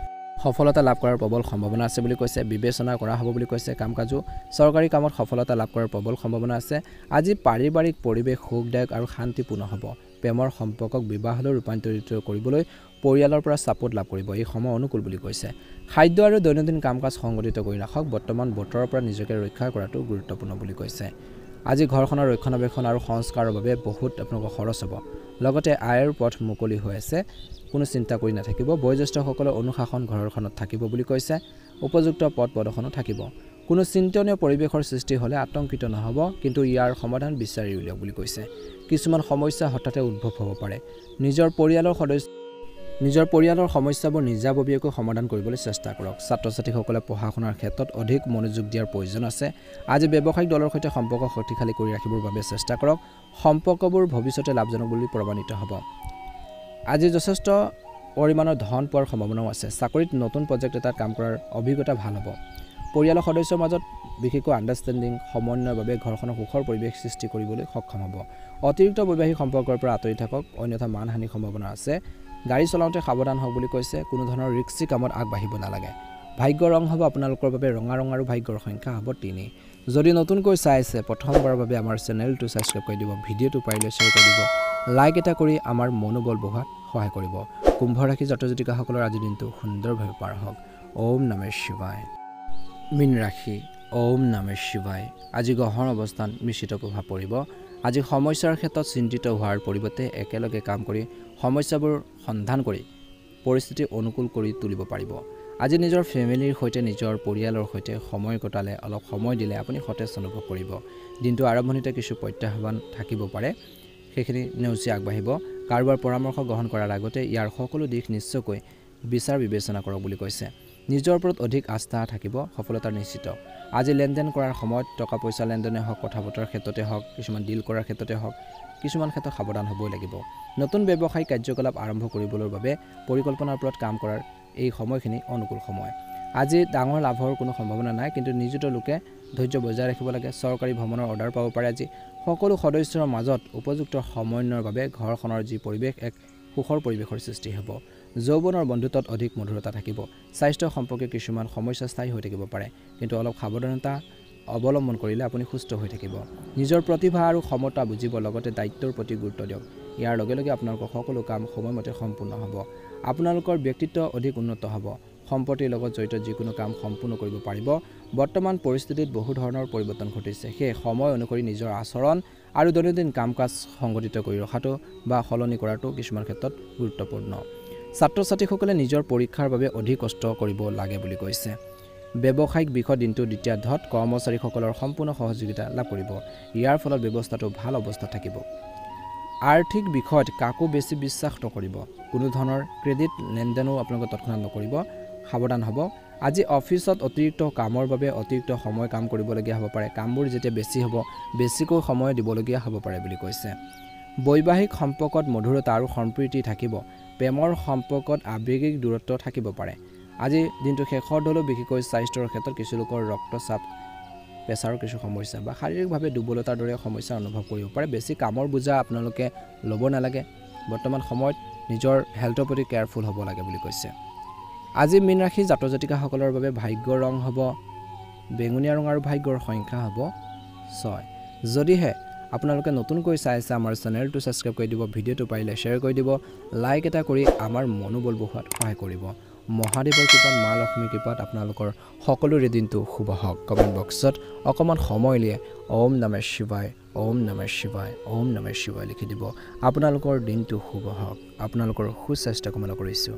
সফলতা লাভ কৰাৰ প্ৰবল সম্ভাৱনা আছে বুলি কৈছে বিবেচনা কৰা হ'ব বুলি কৈছে কাম-কাজো চৰকাৰী কামত সফলতা লাভ কৰাৰ প্ৰবল সম্ভাৱনা আছে আজি পাৰিবাৰিক পৰিৱেশ সুখদায়ক আৰু শান্তিপূৰ্ণ হ'ব প্ৰেমৰ সম্পৰ্কক বিবাহলৈ ৰূপান্তৰিত কৰিবলৈ পৰিয়ালৰ পৰা ছাপোৰ্ট লাভ কৰিব এই সময় অনুকূল বুলি কৈছে খাদ্য আৰু দৈনন্দিন কাম-কাজ সংগঠিত কৰি ৰাখক বৰ্তমান বতৰৰ পৰা নিজকে ৰক্ষা কৰাটো গুৰুত্বপূৰ্ণ বুলি কৈছে আজি ঘৰখনৰ ৰক্ষণাবেক্ষণ আৰু সংস্কাৰৰ বাবে বহুত আপোনালোকৰ খৰচ হ'ব লগতে আয়ৰ পথ মুকলি হৈ আছে কোনো চিন্তা কৰি নাথাকিব বয়োজ্যেষ্ঠসকলৰ অনুশাসন ঘৰখনত থাকিব বুলি কৈছে উপযুক্ত পথ প্ৰদৰ্শনো থাকিব কোনো চিন্তনীয় পৰিৱেশৰ সৃষ্টি হ'লে আতংকিত নহ'ব কিন্তু ইয়াৰ সমাধান বিচাৰি উলিয়াওক বুলি কৈছে কিছুমান সমস্যা হঠাতে উদ্ভৱ হ'ব পাৰে নিজৰ পৰিয়ালৰ সমস্যাবোৰ নিজাববীয়াকৈ সমাধান কৰিবলৈ চেষ্টা কৰক ছাত্ৰ-ছাত্ৰীসকলে পঢ়া-শুনাৰ ক্ষেত্ৰত অধিক মনোযোগ দিয়াৰ প্ৰয়োজন আছে আজি ব্যৱসায়িক দলৰ সৈতে সম্পৰ্ক শক্তিশালী কৰি ৰাখিবৰ বাবে চেষ্টা কৰক সম্পৰ্কবোৰ ভৱিষ্যতে লাভজনক বুলি প্ৰমাণিত হ'ব আজি যথেষ্ট পৰিমাণৰ ধন পোৱাৰ সম্ভাৱনাও আছে চাকৰিত নতুন প্ৰজেক্ট এটাত কাম কৰাৰ অভিজ্ঞতা ভাল হ'ব পৰিয়ালৰ সদস্যৰ মাজত বিশেষকৈ আণ্ডাৰষ্টেণ্ডিং সমন্বয়ৰ বাবে ঘৰখনৰ সুখৰ পৰিৱেশ সৃষ্টি কৰিবলৈ সক্ষম হ'ব অতিৰিক্ত বৈবাহিক সম্পৰ্কৰ পৰা আঁতৰি থাকক অন্যথা মানহানিৰ সম্ভাৱনা আছে গাড়ী চলাওঁতে সাৱধান হওক বুলি কৈছে কোনো ধৰণৰ ৰিস্কি কামত আগবাঢ়িব নালাগে ভাগ্যৰ ৰং হ'ব আপোনালোকৰ বাবে ৰঙা ৰং আৰু ভাগ্যৰ সংখ্যা হ'ব 3 যদি নতুনকৈ চাইছে প্ৰথমবাৰৰ বাবে আমাৰ চেনেলটো ছাবস্ক্ৰাইব কৰি দিব ভিডিঅ'টো পাৰিলে শ্বেয়াৰ কৰি দিব লাইক এটা কৰি আমাৰ মনোবল বঢ়োৱাত সহায় কৰিব কুম্ভ ৰাশি জাতক-জাতিকাসকলৰ আজি দিনটো সুন্দৰভাৱে পাৰ হওক ওম নমঃ শিৱায় মীন ৰাশি ওম নমঃ শিৱায় আজি গ্ৰহৰ অৱস্থান মিশ্ৰিত প্ৰভাৱ পৰিব আজি সমস্যাৰ ক্ষেত্ৰত চিন্তিত হোৱাৰ পৰিৱৰ্তে একেলগে কাম কৰি সমস্যাবোৰ সন্ধান কৰি পৰিস্থিতি অনুকূল কৰি তুলিব পাৰিব আজি নিজৰ ফেমিলিৰ সৈতে নিজৰ পৰিয়ালৰ সৈতে সময় কটালে অলপ সময় দিলে আপুনি সতেজ অনুভৱ কৰিব দিনটো আৰম্ভণিতে কিছু প্ৰত্যাহ্বান থাকিব পাৰে সেইখিনি নেওচি আগবাঢ়িব কাৰোবাৰ পৰামৰ্শ গ্ৰহণ কৰাৰ আগতে ইয়াৰ সকলো দিশ নিশ্চয়কৈ বিচাৰ বিবেচনা কৰক বুলি কৈছে নিজৰ ওপৰত অধিক আস্থা থাকিব সফলতা নিশ্চিত আজি লেনদেন কৰাৰ সময়ত টকা পইচা লেনদেনে হওক কথা বতৰাৰ ক্ষেত্ৰতে হওক কিছুমান ডিল কৰাৰ ক্ষেত্ৰতে হওক কিছুমান ক্ষেত্ৰত সাৱধান হ'বই লাগিব নতুন ব্যৱসায়িক কাৰ্যকলাপ আৰম্ভ কৰিবলৈ বাবে পৰিকল্পনাৰ ওপৰত কাম কৰাৰ এই সময়খিনি অনুকূল সময় আজি ডাঙৰ লাভৰ কোনো সম্ভাৱনা নাই কিন্তু নিয়োজিত লোকে ধৈৰ্য বজাই ৰাখিব লাগে চৰকাৰী ভ্ৰমণৰ অৰ্ডাৰ পাব পাৰে আজি সকলো সদস্যৰ মাজত উপযুক্ত সমন্বয়ৰ বাবে ঘৰখনৰ যি পৰিৱেশ এক সুখৰ পৰিৱেশৰ সৃষ্টি হ'ব যৌৱনৰ বন্ধুত্বত অধিক মধুৰতা থাকিব স্বাস্থ্য সম্পৰ্কে কিছুমান সমস্যা স্থায়ী হৈ থাকিব পাৰে কিন্তু অলপ সাৱধানতা অৱলম্বন কৰিলে আপুনি সুস্থ হৈ থাকিব নিজৰ প্ৰতিভা আৰু ক্ষমতা বুজিব লগতে দায়িত্বৰ প্ৰতি গুৰুত্ব দিয়ক ইয়াৰ লগে লগে আপোনালোকৰ সকলো কাম সময়মতে সম্পূৰ্ণ হ'ব আপোনালোকৰ ব্যক্তিত্ব অধিক উন্নত হ'ব সম্পত্তিৰ লগত জড়িত যিকোনো কাম সম্পূৰ্ণ কৰিব পাৰিব বৰ্তমান পৰিস্থিতিত বহু ধৰণৰ পৰিৱৰ্তন ঘটিছে সেই সময় অনুসৰি নিজৰ আচৰণ আৰু দৈনন্দিন কাম-কাজ সংগঠিত কৰি ৰখাটো বা সলনি কৰাটো কিছুমান ক্ষেত্ৰত গুৰুত্বপূৰ্ণ ছাত্ৰ-ছাত্ৰীসকলে নিজৰ পৰীক্ষাৰ বাবে অধিক কষ্ট কৰিব লাগে বুলি কৈছে ব্যৱসায়িক বিষয় দিনটো দ্বিতীয়াৰ্ধত কৰ্মচাৰীসকলৰ সম্পূৰ্ণ সহযোগিতা লাভ কৰিব ইয়াৰ ফলত ব্যৱস্থাটো ভাল অৱস্থাত থাকিব আৰ্থিক বিষয়ত কাকো বেছি বিশ্বাস নকৰিব কোনো ধৰণৰ ক্ৰেডিট লেনদেনো আপোনালোকে তৎক্ষণাত নকৰিব সাৱধান হ'ব আজি অফিচত অতিৰিক্ত কামৰ বাবে অতিৰিক্ত সময় কাম কৰিবলগীয়া হ'ব পাৰে কামবোৰ যেতিয়া বেছি হ'ব বেছিকৈ সময় দিবলগীয়া হ'ব পাৰে বুলি কৈছে বৈবাহিক সম্পৰ্কত মধুৰতা আৰু সম্প্ৰীতি থাকিব প্ৰেমৰ সম্পৰ্কত আৱেগিক দূৰত্ব থাকিব পাৰে আজি দিনটো শেষৰ দলও বিশেষকৈ স্বাস্থ্যৰ ক্ষেত্ৰত কিছু লোকৰ ৰক্তচাপ প্ৰেছাৰৰ কিছু সমস্যা বা শাৰীৰিকভাৱে দুৰ্বলতাৰ দৰে সমস্যা অনুভৱ কৰিব পাৰে বেছি কামৰ বোজা আপোনালোকে ল'ব নালাগে বৰ্তমান সময়ত নিজৰ হেল্থৰ প্ৰতি কেয়াৰফুল হ'ব লাগে বুলি কৈছে আজি মীন ৰাশিৰ জাতক জাতিকাসকলৰ বাবে ভাগ্যৰ ৰং হ'ব বেঙুনীয়া ৰং আৰু ভাগ্যৰ সংখ্যা হ'ব 6 যদিহে আপোনালোকে নতুনকৈ চাই আছে আমাৰ চেনেলটো সাবস্ক্ৰাইব কৰি দিব ভিডিঅ'টো পাৰিলে শ্বেয়াৰ কৰি দিব লাইক এটা কৰি আমাৰ মনোবল বঢ়োৱাত সহায় কৰিব মহাদেৱৰ কৃপাত মা লক্ষ্মীৰ কৃপাত আপোনালোকৰ সকলোৰে দিনটো শুভ হওক কমেণ্ট বক্সত অকমান সময় লিয়ে ওম নমঃ শিৱায় ওম নমঃ শিৱায় ওম নমঃ শিৱায় লিখি দিব আপোনালোকৰ দিনটো শুভ হওক আপোনালোকৰ সুস্বাস্থ্য কামনা কৰিছোঁ